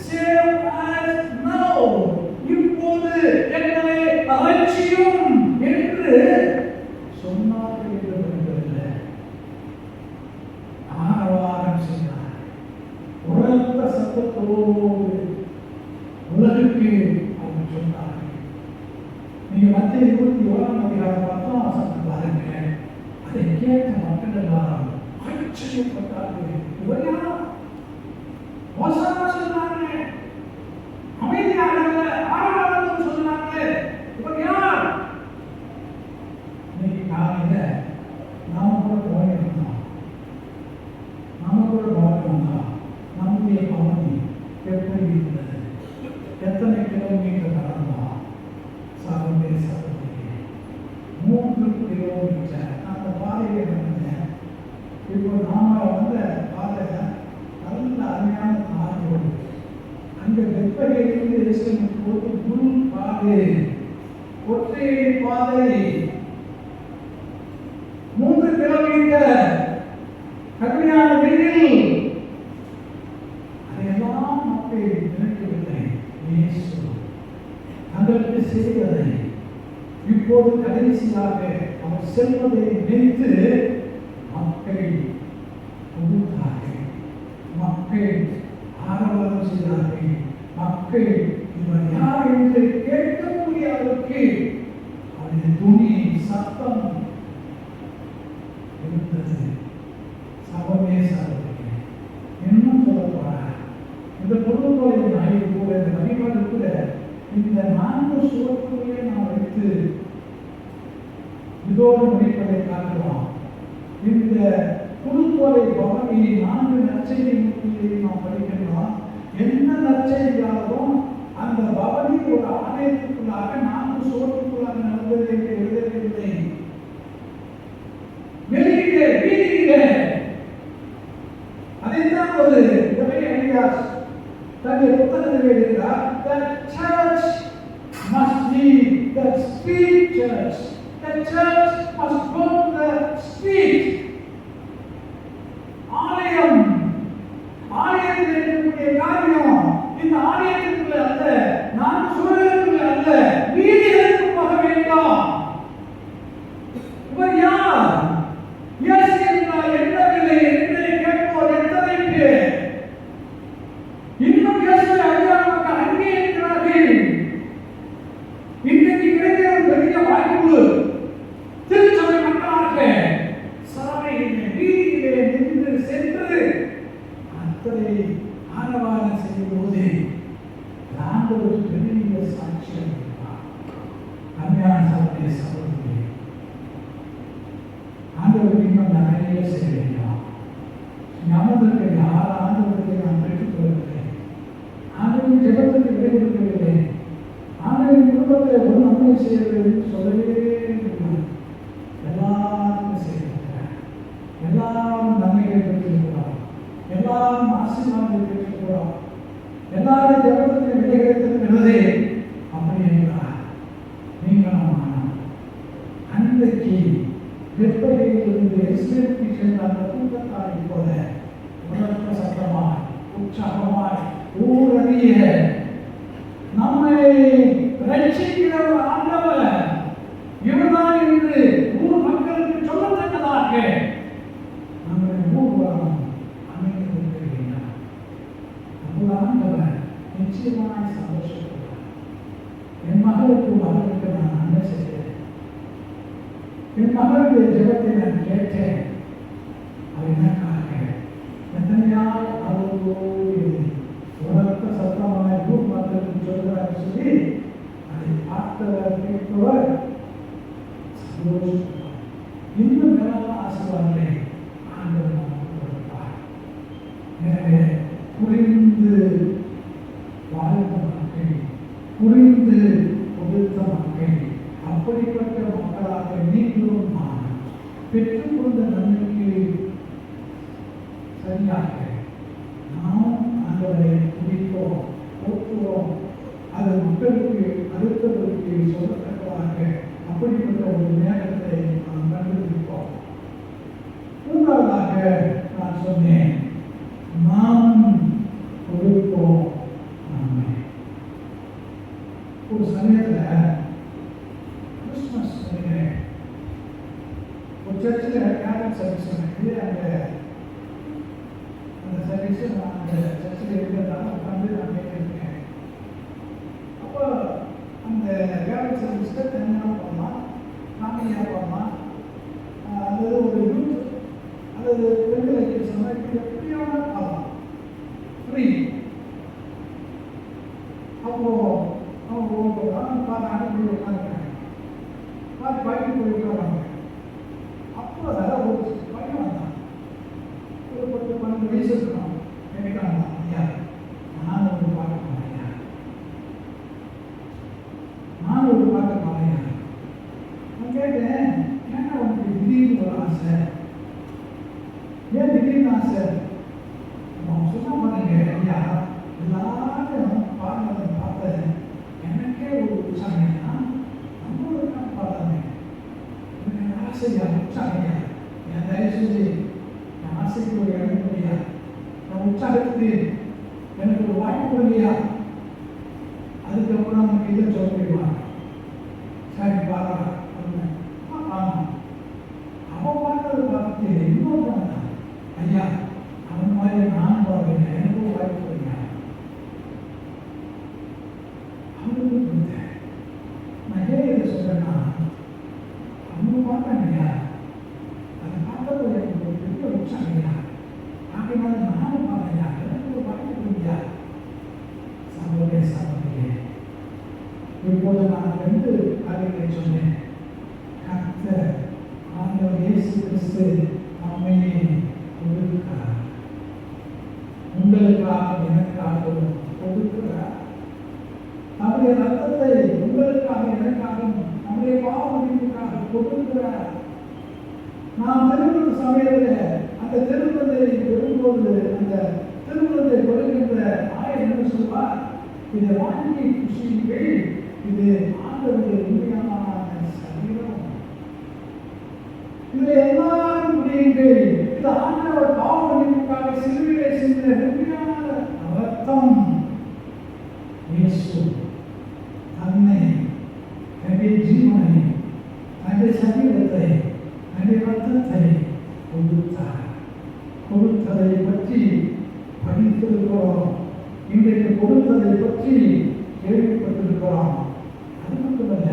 save us now. இப்போது எங்களை ரட்சியும் என்று சொன்னார்கள் என்று ஆரவாரம் செய்தார். உரத்த சத்தத்தோடு உலகுக்கு அவர் சொன்னார்கள். நீங்க மத்திய 27ஆம் அதிகாரம் 10ஆம் வசனத்தை பாருங்க. அதை கேட்ட மக்கள் எல்லாம் ஆச்சரியப்பட்டார்கள். இவர் யார்? மோசமா சொன்னாங்க, அமைதியாக ஆராதனை சொன்னாங்க. இவர் யார்? இன்னைக்கு காலையில நாம கூட போயிருந்தோம், நாம கூட பார்க்கணும். நம்முடைய பகுதி எப்படி இருந்தது? எத்தனை கிலோமீட்டர் நடந்தோம்? சகோதரி சகோதரி 3 கிலோமீட்டர் அந்த பாதையை நடந்தேன். இப்போ நாம வந்த பாதை நல்ல அருமையான பாதையோடு அங்கே வெப்பகையிலிருந்து எரிசலுக்கு போது முள் பாதை, ஒற்றை பாதை 3 கிலோமீட்டர் கடுமையான வெயில். அதையெல்லாம் மக்கள் நினைக்கவில்லை. இயேசு தங்களுக்கு செய்வதை இப்போது கடைசியாக அவர் செல்வதை நினைத்து மக்கள் கொடுத்தார்கள். மக்கள் ஆரவாரம் செய்தார்கள். மக்கள் இவர் யார் என்று கேட்கக்கூடிய அளவுக்கு அவருடைய துணி சத்தம் இருந்தது. சபமே சபமே இன்னும் சொல்லப்போனார். இந்த பொருட்களின் ஆய்வு கூட இந்த வழிபாடு கூட இந்த 4 சுவற்றுக்குள்ளே நாம் வைத்து இதோடு முடிப்பதை காட்டுவோம். இந்த புதுக்கோலை பவனியை 4 நற்செய்தியை நாம் படிக்கின்றோம். என்ன நற்செய்தியாகவும் அந்த பவனி ஒரு ஆலயத்துக்குள்ளாக 4 சுவற்றுக்குள்ளாக நடந்தது என்று எழுதவில்லை. வெளியிலே வீதியிலே அதைத்தான் ஒரு எலியாஸ் தன்னுடைய புத்தகத்தில் எழுதுகிறார். The church must be the street church. The church must go to the street. ஆலயம், ஆலயத்தில் இருக்கக்கூடிய காரியம் இந்த ஆலயத்துக்குள்ள அல்ல, நான் சூழலுக்குள்ள அல்ல, வீதிகளுக்கு போக வேண்டாம். இவர் யார்? இயேசு என்றால் என்னவில்லை என்று கேட்போர் எத்தனை பேர்? இன்னும் இயேசுவை அறியாத மக்கள் அங்கே இருக்கிறார்கள். இன்றைக்கு கிடைக்கிற பெரிய வாய்ப்பு திருச்சபை மக்களாக சாலையிலே வீதியிலே நின்று சென்று அத்தனை ஆரவாரம் செய்யும்போது ஆண்டவர் பெரிய சாட்சியம் இருப்பார். அருமையான சகோதர சகோதரி, ஆண்டவர் இன்னும் நிறைய செய்ய வேண்டும். நமக்கு யார் ஆண்டவருக்கு நாம் பெற்றுக் கொள்ளவில்லை. ஆண்டவரின் ஜெபத்துக்கு விடை கொடுக்கவில்லை. ஆண்டவரின் குடும்பத்தை ஒரு நன்மை செய்யவில்லை சொல்லவே இல்லை. எல்லாரும் செய்திருக்கிறார். எல்லாரும் நன்மைகளை பெற்றிருக்கிறோம். எல்லாரும் ஆசீர்வாதத்தை பெற்றிருக்கிறோம். எல்லாரும் ஜெபத்துக்கு விடை கிடைத்திருக்கிறது. அப்படி என்றார் நீங்களும் அன்றைக்கு வெப்பையிலிருந்து எஸ்ரேலுக்கு சென்ற அந்த கூட்டத்தாரை போல உணர்த்த சத்தமாய் உற்சாகமாய் ஊரறிய நம்மை ரட்சிக்கிற ஒரு ஆண்டவர் இவர்தான் என்று ஊர் மக்களுக்கு சொல்லத்தக்கதாக நம்முடைய ஊர்வலம் அமைந்திருக்கிறார். அந்த ஆண்டவர் நிச்சயமாய் சந்தோஷப்படுவார். என் மகளுக்கு மகளுக்கு நான் நன்மை செய்கிறேன். என் மகளுடைய ஜெபத்தை நான் கேட்டேன். அவர் எனக்காக எத்தனையால் அவர்களோடு உரத்த சத்தமாய் ஊர் மக்களுக்கு சொல்கிறார் சொல்லி அதை பார்த்தவர் கேட்பவர் சந்தோஷப்படுவார். இன்னும் நல்ல ஆசீர்வாதங்களை ஆண்டவர் நமக்கு கொடுப்பார். எனவே புரிந்து வாழ்ந்த மக்கள், புரிந்து கொடுத்த மக்கள், அப்படிப்பட்ட மக்களாக நீங்களும் நான் பெற்றுக்கொண்ட நன்மைக்கு சரியாக நாம் ஆண்டவரை துதிப்போம், போற்றுவோம். அது மக்களுக்கு அடுத்தவருக்கு சொல்லத்தக்கதாக அப்படிப்பட்ட ஒரு நேரத்தை நாம் கண்டுபிடிப்போம். மூன்றாவதாக நான் சொன்னேன், சர்ச்சில் கேரட் சர்வீஸ் நடக்குது. அந்த சர்வீஸு நான் அந்த சர்ச்சில் இருக்கிறதால உட்காந்து நான் கேட்டிருக்கேன். அப்போ அந்த கேரட் சர்வீஸில் தனியாக போடலாம், ஃபேமிலியாக போடலாம், அதாவது ஒரு யூத் அதாவது பெண்களுக்கு சொன்னால் எப்படியான ஆகலாம் ஃப்ரீ. அப்போ அவங்க பார்த்தாங்க, போய் உட்காந்துருக்காங்க, பார்த்து பைக்கு போய் உட்காராங்க. அப்போ அதாவது ஒரு பையன் வந்தான், ஒரு 10-12 வயசு இருக்கணும். கேட்கலாம், ஐயா நான் ஒரு பார்க்க போனேன், நான் ஒரு பார்க்க போனேன். நான் கேட்டேன், ஏன்னா உனக்கு திடீர்னு ஒரு ஆசை, ஏன் திடீர்னு ஆசை? அவன் சொன்னா பாருங்க, ஐயா எல்லாரும் பார்த்தேன், எனக்கே ஒரு உற்சாகம்னா நம்மளுக்கு பார்த்தாங்க, எனக்கு ஆசையா உற்சாகையா, என் தயவு செஞ்சு என் ஆசைக்கு ஒரு இடம் இல்லையா, என் உற்சாகத்துக்கு எனக்கு ஒரு வாய்ப்பு இல்லையா? அதுக்கப்புறம் நமக்கு இதை சொல்லிடுவாங்க, சரி பாருங்க அவன் பார்த்ததை பார்த்துட்டு இன்னொரு ஐயா அவன் மாதிரி நான் பார்க்குறேன், எனக்கும் வாய்ப்பு இல்லையா? அவனுக்கு கொடுத்தேன். நான் ஏன் இதை சொல்றேன்னா, அவங்க பார்த்தாங்க இல்லையா, அதை பார்த்தப்போ எனக்கு ஒரு பெரிய உற்சாகம் இல்லையா, அப்படின்னால நானும் பார்த்தேன், எனக்கு ஒரு வாய்ப்பு இல்லையா? சகோதரே சகோதரியே, இப்போது நான் 2 காரியங்களை சொன்னேன். கர்த்தர் ஆண்டவர் இயேசு கிறிஸ்து நம்மை கொடுக்கிறார், உங்களுக்காக எனக்காகவும் கொடுக்கிறார். நம்முடைய ரத்தத்தை உங்களுக்காக எனக்காகவும் நம்முடைய பாவங்களுக்காக கொடுக்கிறார். நாம் திருமண சமயத்தில் அந்த திருமணத்தை பெறும்போது அந்த திருமணத்தை கொடுக்கின்ற ஆயர் என்ன சொல்வார்? இதை வாங்கி குஷியுங்கள், இது ஆண்டவருடைய உண்மையான சரீரம், இதை எல்லாரும் முடியுங்கள், இது ஆண்டவர் பாவங்களுக்காக சிலுவையிலே சிந்தின உண்மையான ரத்தம். இயேசு தன்னை, தன்னுடைய ஜீவனை, தன்னுடைய சரீரத்தை, தன்னுடைய ரத்தத்தை கொடுத்தார். கொடுத்ததை பற்றி படித்திருக்கிறோம், இன்றைக்கு கொடுத்ததை பற்றி கேள்விப்பட்டிருக்கிறோம். அது மட்டுமல்ல,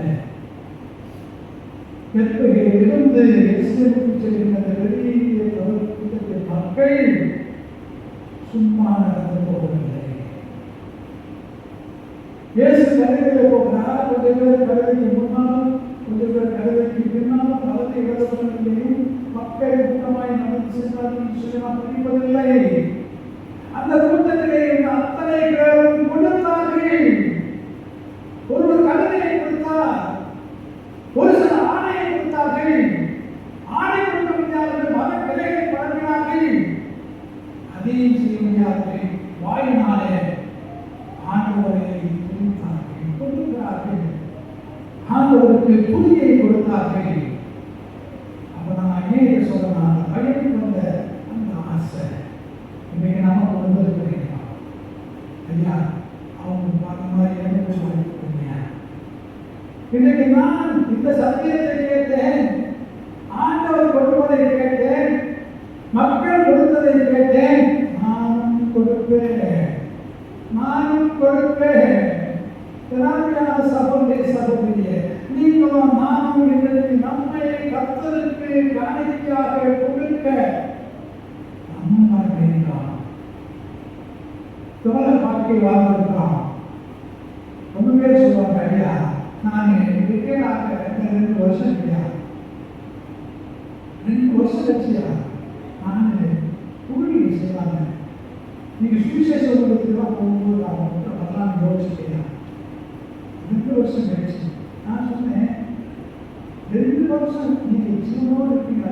இருந்து செல்கின்ற வெளியே மக்கள் சும்மா நடந்து போகவில்லை. இயேசு கருவிலே போகிறார், கொஞ்சம் பேர் கருவிக்கு முன்னால், கொஞ்சம் பேர் கருவிக்கு பின்னால், வலது இடதுபுறங்களிலும் மக்கள் கூட்டமாய் நடந்து சென்றார்கள் சொல்லி நாம் பிடிப்பதில்லை. அந்த கூட்டத்திலே அத்தனை பேரும் கொடுத்தார்கள். ஒருவர் கருவியை கொடுத்தார், ஒரு சில ஆணையை கொடுத்தார்கள். ஆணை கொடுக்க முடியாதவர்கள் மத விலையை வழங்கினார்கள். அதையும் செய்ய முடியாதவர்கள் வாயினாலே ஆண்டவரை கொடுத்தார்கள், கொடுக்கிறார்கள். ஆண்டவருக்கு புதியை கொடுத்தார்கள். அப்ப நான் ஏன் சொல்றேன், அந்த பையனுக்கு வந்த அந்த ஆசை இன்னைக்கு நாம கொண்டு வந்திருக்கிறீங்களா? ஐயா அவங்க பார்த்த மாதிரி எனக்கு வாய்ப்பு இல்லையா? இன்றைக்கு நான் இந்த சத்தியத்தை கேட்டேன், ஆண்டவர் கொடுப்பதை கேட்டேன், மக்கள் கொடுத்ததை கேட்டேன், நானும் கொடுப்பேன், நானும் கொடுப்பேன். சகோதரி சகோதரியே, நீங்களும் நானும் இன்றைக்கு நம்மை கர்த்தருக்கு காணிக்கையாக கொடுக்க நம்ம வேண்டாம். தோழ வாழ்க்கை வாழ்ந்திருக்கிறோம். ரொம்ப பேர் சொல்லுவாங்க, ஐயா நான் ரிட்டையர்ட் 2 வருஷம் இல்லையா, 2 வருஷம் வச்சியா நான் ஊழியை செய்வாங்க. நீங்க சுவிசேஷ ஊழியத்துக்குலாம் போகும்போது அவங்க வரலாம் யோசிச்சியா? 2 வருஷம் கழிச்சு நான் சொன்னேன், 2 வருஷம் நீங்க ஜீவனோடு இருக்கீங்க.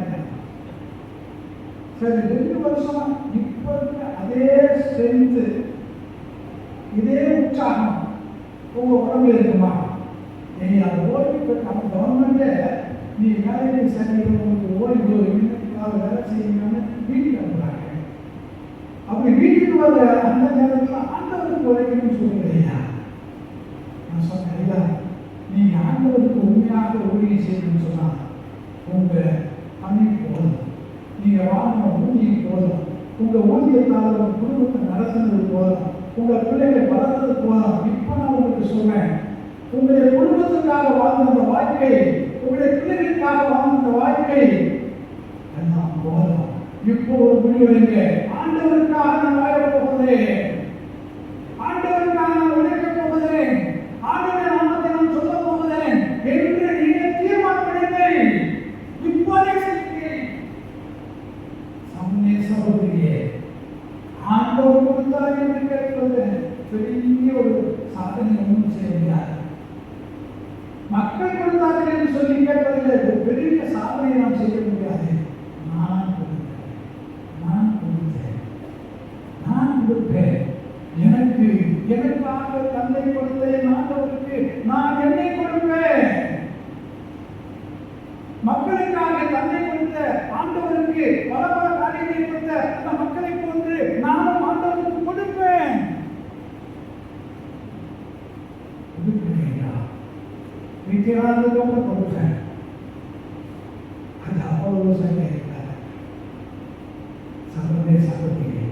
சரி 2 வருஷம் இப்ப இருக்க அதே ஸ்ட்ரென்த், இதே உற்சாகம் உங்க உடம்புல இருக்குமா? நீ அதை ஓய்வு நம்ம கவர்மெண்ட்டே நீ வேலைக்கு சரி உங்களுக்கு ஓய்வு வேலை செய்யணும்னு வீட்டுக்கு அனுப்புறாங்க. அப்படி வீட்டுக்கு வர அந்த நேரத்தில் ஆண்டவருக்கு உழைக்கணும்னு சொல்லுங்கய்யா. நான் சொன்னேன், ஐயா நீங்க ஆண்டவருக்கு உண்மையாக ஊழியம் செய்யணும்னு சொன்னா உங்க பணிக்கு ஊதியம் போதும், உங்க ஊதியத்தால் உங்க குடும்பத்தை நடத்துனது போதும், உங்க பிள்ளைகளை வளர்த்தது போதும். இப்ப நான் உங்களுக்கு சொல்றேன், உங்களுடைய குடும்பத்துக்காக வாழ்ந்த அந்த வாழ்க்கை, உங்களுடைய பிள்ளைகளுக்காக வாழ்ந்த அந்த வாழ்க்கை எல்லாம் போதும். இப்போ ஒரு முடிவெடுங்க, ஆண்டவருக்காக நான் வாழ போகிறேன், ஆண்டவருக்காக நான் உழைக்க போகிறேன், ஆண்டவருடைய நாமத்தை நான் சொல்ல போகிறேன் என்று நீங்கள் தீர்மானிக்கிறீர்கள். இப்போதே செய்கிறேன். சமய சகோதரியே, ஆண்டவர் கொடுத்தார் என்று கேட்பது பெரிய ஒரு சாதனை ஒன்றும் செய்ய முடியாது. மக்கள் கொடுத்தார்கள் என்று சொல்லி கேட்பதில்லை, ஒரு பெரிய சாதனையை நாம் செய்ய முடியாது. நான் கொடுத்தேன், நான் கொடுத்தேன், நான் கொடுத்தேன். எனக்கு எனக்காக தந்தை கொடுத்தேன் ஆண்டவருக்கு, நான் என்னை கொடுப்பேன். மக்களுக்காக தந்தை கொடுத்த ஆண்டவருக்கு பல பல காரியங்களை கொடுத்த அந்த மக்களை போன்று நானும் ஆண்டவருக்கு கொடுப்பேன். விற்கிறார்கள் கொடுப்பேன். அது அவ்வளவு சரியா இருக்காது. சகோதரே சகோதரியே,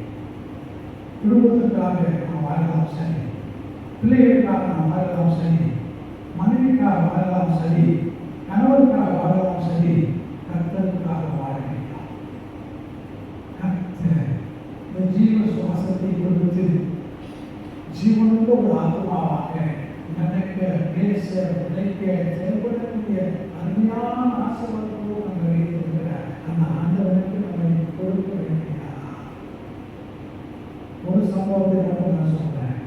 குடும்பத்துக்காக நாம் வாழலாம் சரி, பிள்ளைகளுக்காக நாம் வாழலாம் சரி, மனைவிக்காக வாழலாம் சரி, கணவனுக்காக வாழலாம் சரி, கர்த்தருக்காக வாழ வேண்டாம். கர்த்தர் இந்த ஜீவ சுவாசத்தை கொடுத்து ஜீவனுள்ள ஒரு ஆத்மாவாக நடக்க, பேச, உழைக்க, செயல்படக்கூடிய அருமையான ஆசீர்வாதத்தோடு நம்ம வைத்திருக்கிற அந்த ஆண்டவனுக்கு நம்ம கொடுக்க வேண்டியதா. ஒரு சம்பவத்தை மட்டும் நான் சொல்றேன்.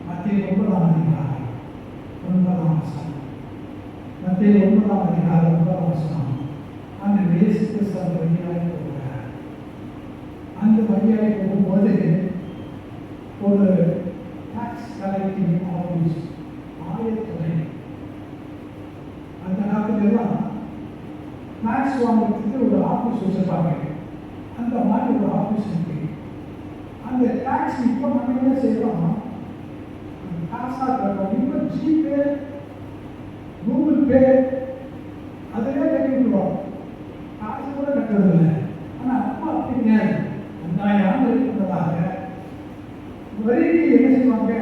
மத்திய 9ஆம் அதிகாரம் 9ஆம் வசனம், மத்திய 9ஆம் அதிகாரம் 9ஆம் வசனம். அந்த இயேசு கிறிஸ்து அந்த வழியாக போகிறார். அந்த வழியாக போகும்போது ஒரு டாக்ஸ் கலெக்டிங் ஆஃபீஸ், ஆயத்துறை, அந்த காலத்துலாம் டாக்ஸ் வாங்குறதுக்கு ஒரு ஆஃபீஸ் வச்சிருப்பாங்க. அந்த மாதிரி ஒரு ஆஃபீஸ் இருக்கு. அந்த டாக்ஸ் இப்போ நம்ம என்ன செய்யறோம், காசா கட்டுறோம். இப்போ ஜிபே, கூகுள் பே அதிலே கட்டி விட்டுருவோம், காசு கூட கட்டுறது இல்லை. ஆனால் அப்போ அப்படிங்க 2000 ஆண்டுகளுக்கு முன்னதாக வரிக்கு என்ன செய்வாங்க,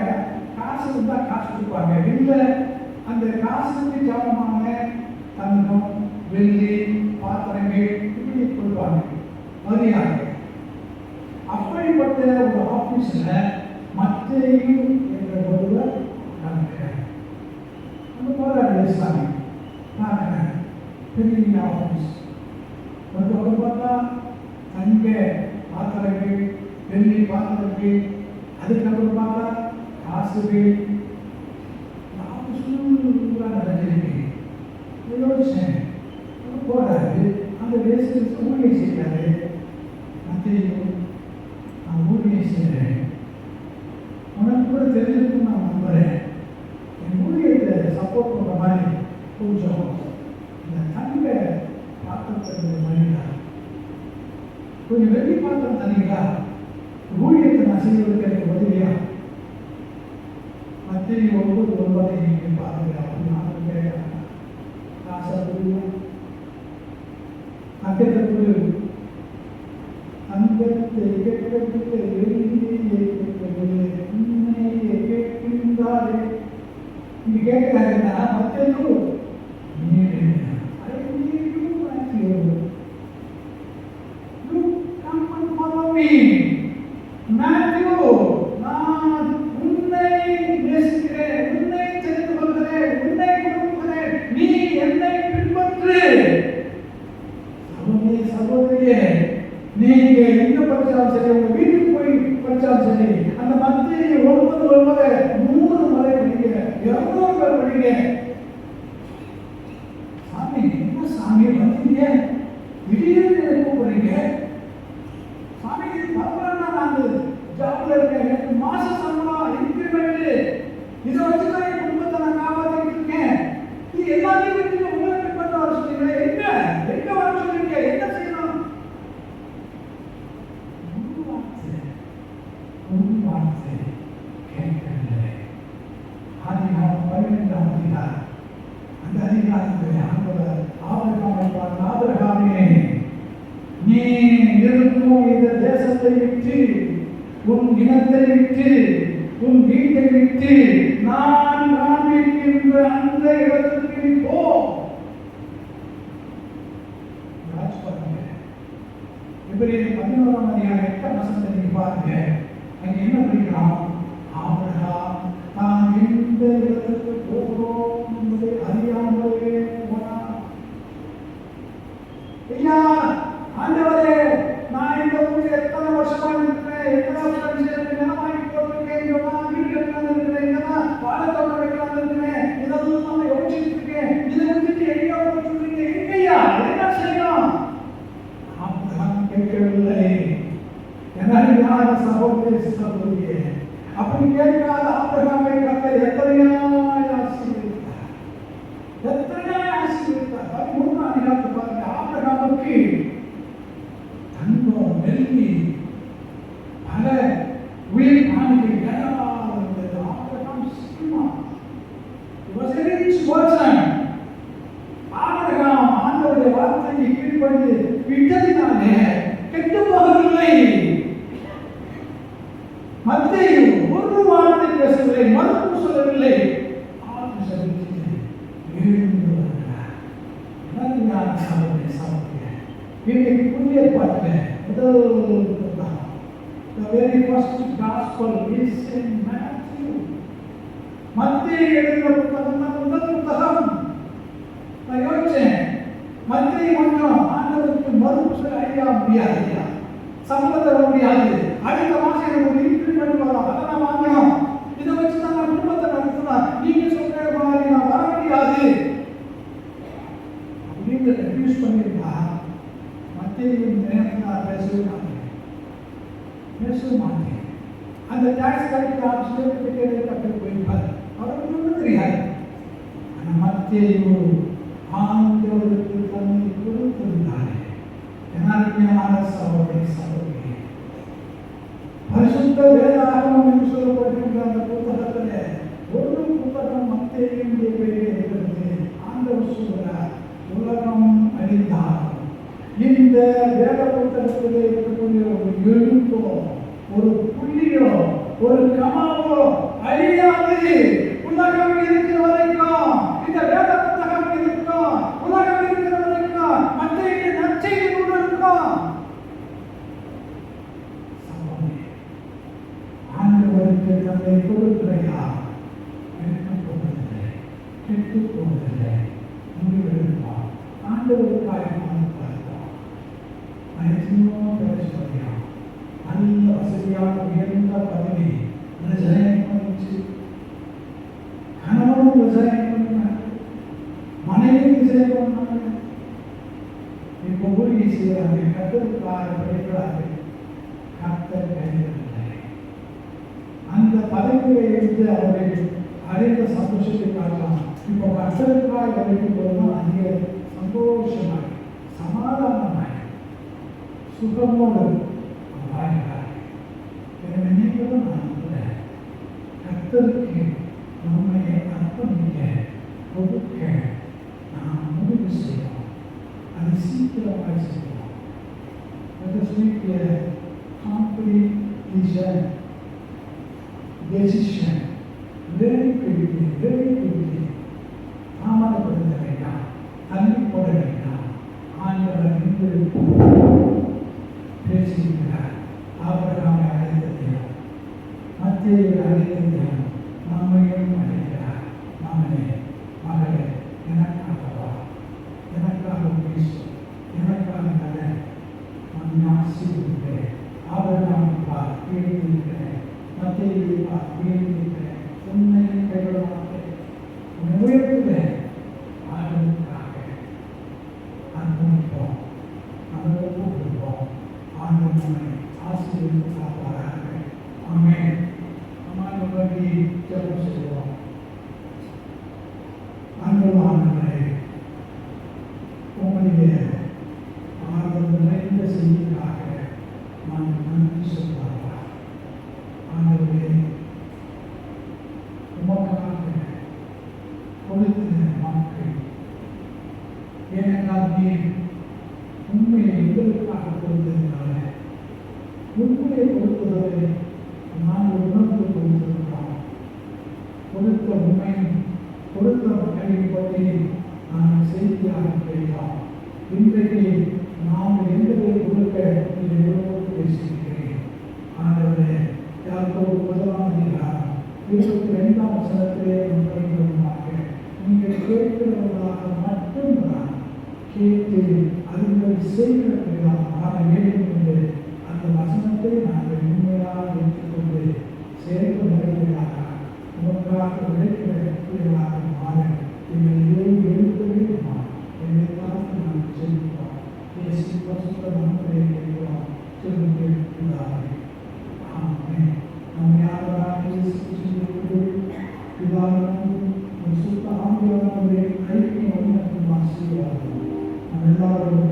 காசு இருந்தால் காசு கொடுப்பாங்க, இல்லை அந்த காசுக்கு சமமான தங்கம், வெள்ளி, பாத்திரங்கள் இப்படி கொடுப்பாங்க வரியாக. அப்படிப்பட்ட ஒரு ஆபீஸ்ல மத்தேயு என்ற ஒருவர் நடக்கிறார். அந்த போராடி சாமி பார்க்கிறேன், பெரிய ஆபீஸ். ஒரு பக்கம் பார்த்தா தங்க பாத்திரங்கள், வெள்ளி பாத்திரங்கள், அதுக்கப்புறம் பார்த்தா காசுகள், நடந்திருக்கு. யோசிச்சேன், போறாரு அந்த தேசத்துக்கு ஊழியம் செய்யறாரு. மத்தியும் நான் ஊழியம் செய்யறேன், உனக்கு கூட தெரிஞ்சிருக்கும் நான் நம்புறேன். என் ஊழியத்தை சப்போர்ட் பண்ற மாதிரி கொஞ்சம் இந்த தங்க பாத்திரத்தை மணிங்களா, கொஞ்சம் வெள்ளி பாத்திரம் தனிங்களா, ஊழியத்தை நான் செய்வதற்கு எனக்கு உதவியா. மத்திய 9:9 நீங்கள் பாருங்க அப்படின்னு நான் கேட்கிறேன். காசா புரியும் அக்கத்துக்கு தங்கத்தை கேட்கவில்லை, வெள்ளியை கேட்கவில்லை, உண்மையை கேட்கின்றாரே. இங்க கேட்கிறாருன்னா மத்தியும் நீங்க எங்க படிச்சாலும் சரி, உங்க வீட்டுக்கு போய் படிச்சாலும் சரி, அந்த மத்திய 9:9 3 முறை படிங்க, 200 பேர் படிங்க. சாமி என்ன சாமி வந்தீங்க, திடீர்னு கூப்பிடுறீங்க சாமி, பரவாயில்ல, நான் ஜாப்ல இருக்கேன், எனக்கு மாச சம்பளம் இன்கிரிமெண்ட், இதை வச்சுதான் என் குடும்பத்தை நான் காப்பாற்றிட்டு இருக்கேன். இது எல்லாத்தையும் வச்சு உங்களுக்கு பண்ண வர சொல்றீங்க, எங்க வர சொல்றீங்க, என்ன செய்யணும்? கேட்கவில்லை. ஆதிகாரம் 12ஆம் அதிகாரம், அந்த அதிகாரத்தில் ஆண்டவர் ஆபிரகாமை பார்த்து, ஆபிரகாமே, நீ தேசத்தை விட்டு, உன் இனத்தை விட்டு, உன் வீட்டை விட்டு நான் காண்பிக்கின்ற அந்த இடத்துக்கு நீ போ. எபிரேயர் 11ஆம் அதிகாரம் 8ஆம் வசனத்தை நீங்க பாருங்க. அங்க என்ன படிக்கிறோம்? ஆபிரகாம் தான் எந்த இடத்துக்கு போகிறோம் என்பதை அறியாமலே போனான். ஐயா ஆண்டவரே, நான் இந்த ஊரில் எத்தனை வருஷமா இருக்கிறேன், எத்தனை வருஷம் நிலமாக்கி போட்டிருக்கேன், இங்கதான் வீடு கட்டலாம் இருக்கிறேன், இங்கதான் வாழைத்தோட்டம் வைக்கலாம் இருக்கிறேன், இதெல்லாம் யோசிச்சுட்டு இருக்கேன், இதை விட்டுட்டு எங்கேயோ சொல்றீங்க, எங்கய்யா என்ன செய்யணும்? ஆபிரகாம் கேட்கவில்லை. என்னால சகோதரி சகோதரியே, அப்படி கேட்காத ஆபிரகாமை கர்த்தர் எத்தனையாய் ஆசீர்வதித்தார், எத்தனையாய் ஆசீர்வதித்தார். 13ஆம் அதிகாரத்தை பாருங்க. ஆபிரகாமுக்கு தங்கம், வெள்ளி, பல உயிர் காணிக்கை ஏராளம் இருந்தது. Abraham Seeman. He was a rich person. Abraham ஆண்டவருடைய வார்த்தையை கீழ்ப்படிந்து விட்டதினாலே கெட்டு போகவில்லை. மத்தேயு ஒரு வார்த்தை பேசவில்லை, மறுப்பு சொல்லவில்லை. இன்னைக்கு புதிய பாட்டில் முதல் புத்தகம், the very first gospel is in Matthew. மத்தேயு எழுதின புத்தகம் தான் முதல் புத்தகம். நான் யோசிச்சேன், மத்தேயு மட்டும் ஆண்டவருக்கு மறுப்பு சொல்ல ஐயா முடியாது, ஐயா சம்பளம் தர முடியாது, அடுத்த மாசம் எனக்கு ஒரு இன்க்ரிமெண்ட் வரும், அதை நான் வாங்கணும், இதை வச்சு தான் நான் குடும்பத்தை நடத்தணும், நீங்க சொல்ற மாதிரி நான் வர முடியாது அப்படின்னு ரெடியூஸ் பண்ணிருந்தா மத்திய நேரத்தில் நான் பேசவே மாட்டேன். அந்த டாக்ஸ் கலெக்டர் ஆஃபீஸில் டிக்கெட் கட்டி போயிருப்பார், அவருக்கு ஒன்றும் தெரியாது. ஆனால் மத்திய ஆண்டவருக்கு தன்னை கொடுத்திருந்தாரே. என்னாலுமே சகோதரி சகோதரி, பரிசுத்த வேதாகமம் என்று சொல்லப்பட்டிருக்கிற அந்த புத்தகத்தில் ஒரு புத்தகம் மத்தேயுடைய பெயரில் இருக்கிறது. ஆண்டவர் சொல்கிறார், உலகம் அழிந்தாலும் இந்த வேத புத்தகத்தில் இருக்கக்கூடிய ஒரு எழுத்தோ, ஒரு புள்ளியோ, ஒரு கமாவோ அழியாது. உலகம் இருக்கிற வரைக்கும், இந்த வேத புத்தகம் இருக்கும், உலகம் இருக்கிற வரைக்கும் மத்திய நற்செய்தி கொண்டு இருக்கும். ஆண்டவருக்கு தன்னை கொடுக்கிறையா கெட்டு போவதில்லை, கெட்டு போவதில்லை, முடிவெடுப்பான். ஆண்டவருக்காக பார்ப்போம். பேசுவதையா நல்ல வசதியாக உயர்ந்த பதவி ரிசைன் பண்ணிச்சு, கணவனும் ரிசைன் பண்ணாங்க, மனைவி ரிசைன் பண்ணாங்க. இப்போ ஊழியை செய்யறாங்க, கத்தருக்காக படிக்கிறார்கள், கத்தர் கைவிடவில்லை. அந்த பதவியை எடுத்து அவர்கள் அடைந்த சந்தோஷத்தை பார்க்கலாம். இப்போ கத்தருக்காக வரைக்கும் போதுதான் அதிக சந்தோஷமாய் சமாதானமாய் சுகமோடு வாழ்கிறார்கள். எனவே நீங்களும் நான் கூட கர்த்தருக்கு நம்மை அர்ப்பணிக்க கொடுக்க நாம் முடிவு செய்வோம். அது சீக்கிரமாக செய்வோம். Let us make a complete decision very quickly. தாமதப்படுத்த வேண்டாம், தள்ளி போட வேண்டாம். ஆண்டவர் எங்களுக்கு பேசியிருக்கிறார். ஆபிரகாமை அழைத்த தேவன், மத்தேயுவை அழைத்த தேவன் நம்மையும் அழைக்கிறார். மகனே மகளே, எனக்காக வா, எனக்காக பேசு, எனக்காக நட, நான் ஆசீர்வதிக்கிறேன். ஆபிரகாமை பார், எழுதியிருக்கிறேன், மத்தேயுவை பார், எழுதியிருக்கிறேன், உன்னை கைவிட மாட்டேன், உன்னை உயர்த்துவேன். ஆண்டவருக்காக அர்ப்பணிப்போம், நம்மளை கூப்பிடுவோம். ஆண்டவர் நம்மை ஆசீர்வதித்து காப்பாராக. ஆமென். நம்மை ஜெபம் செய்வோம். ஆண்டவரே, உம்முடைய ஆர்வம் நிறைந்த செய்திக்காக நான் நன்றி சொல்வாரா. ஆண்டவரே, உமக்காக கொடுத்த மக்கள், ஏனென்றால் நீர் உண்மையை எங்களுக்காக கொடுத்ததுனால உண்மையை கொடுத்ததை நாங்கள் உணர்ந்து கொடுத்திருக்கிறோம். கொடுத்த உண்மை, கொடுத்த மகனை பற்றி நாங்கள் செய்தியாக கேட்டோம். இன்றைக்கு நாம் எங்களை கொடுக்க இதை எவ்வளவு பேசுகிறேன். ஆகவே யாக்கோபு 1:22 வசனத்திலே நம்புகிறவர்களாக நீங்கள் கேட்கிறவர்களாக மட்டும்தான் கேட்டு அதுங்கள் செய்கிறவர்களாக மாற வேண்டும் என்று அந்த வசனத்தை நாங்கள் உண்மையாக ஏற்றுக்கொண்டு செயல்படுகிறவர்களாக உங்களுக்காக உழைக்கிறவர்களாக மாற எங்களை எழுத வேண்டுமா என்னை பார்த்து நாங்கள் செல்கிறோம். பேசி பசுத்த மக்களை கேட்கிறோம். சொல்லுங்கள் ஆமென். நம்ம யாராக பிதாவும் சுத்த ஆம்பியானவரை ஐக்கியம் ஆசீர்வாதம் நம்ம எல்லாரும்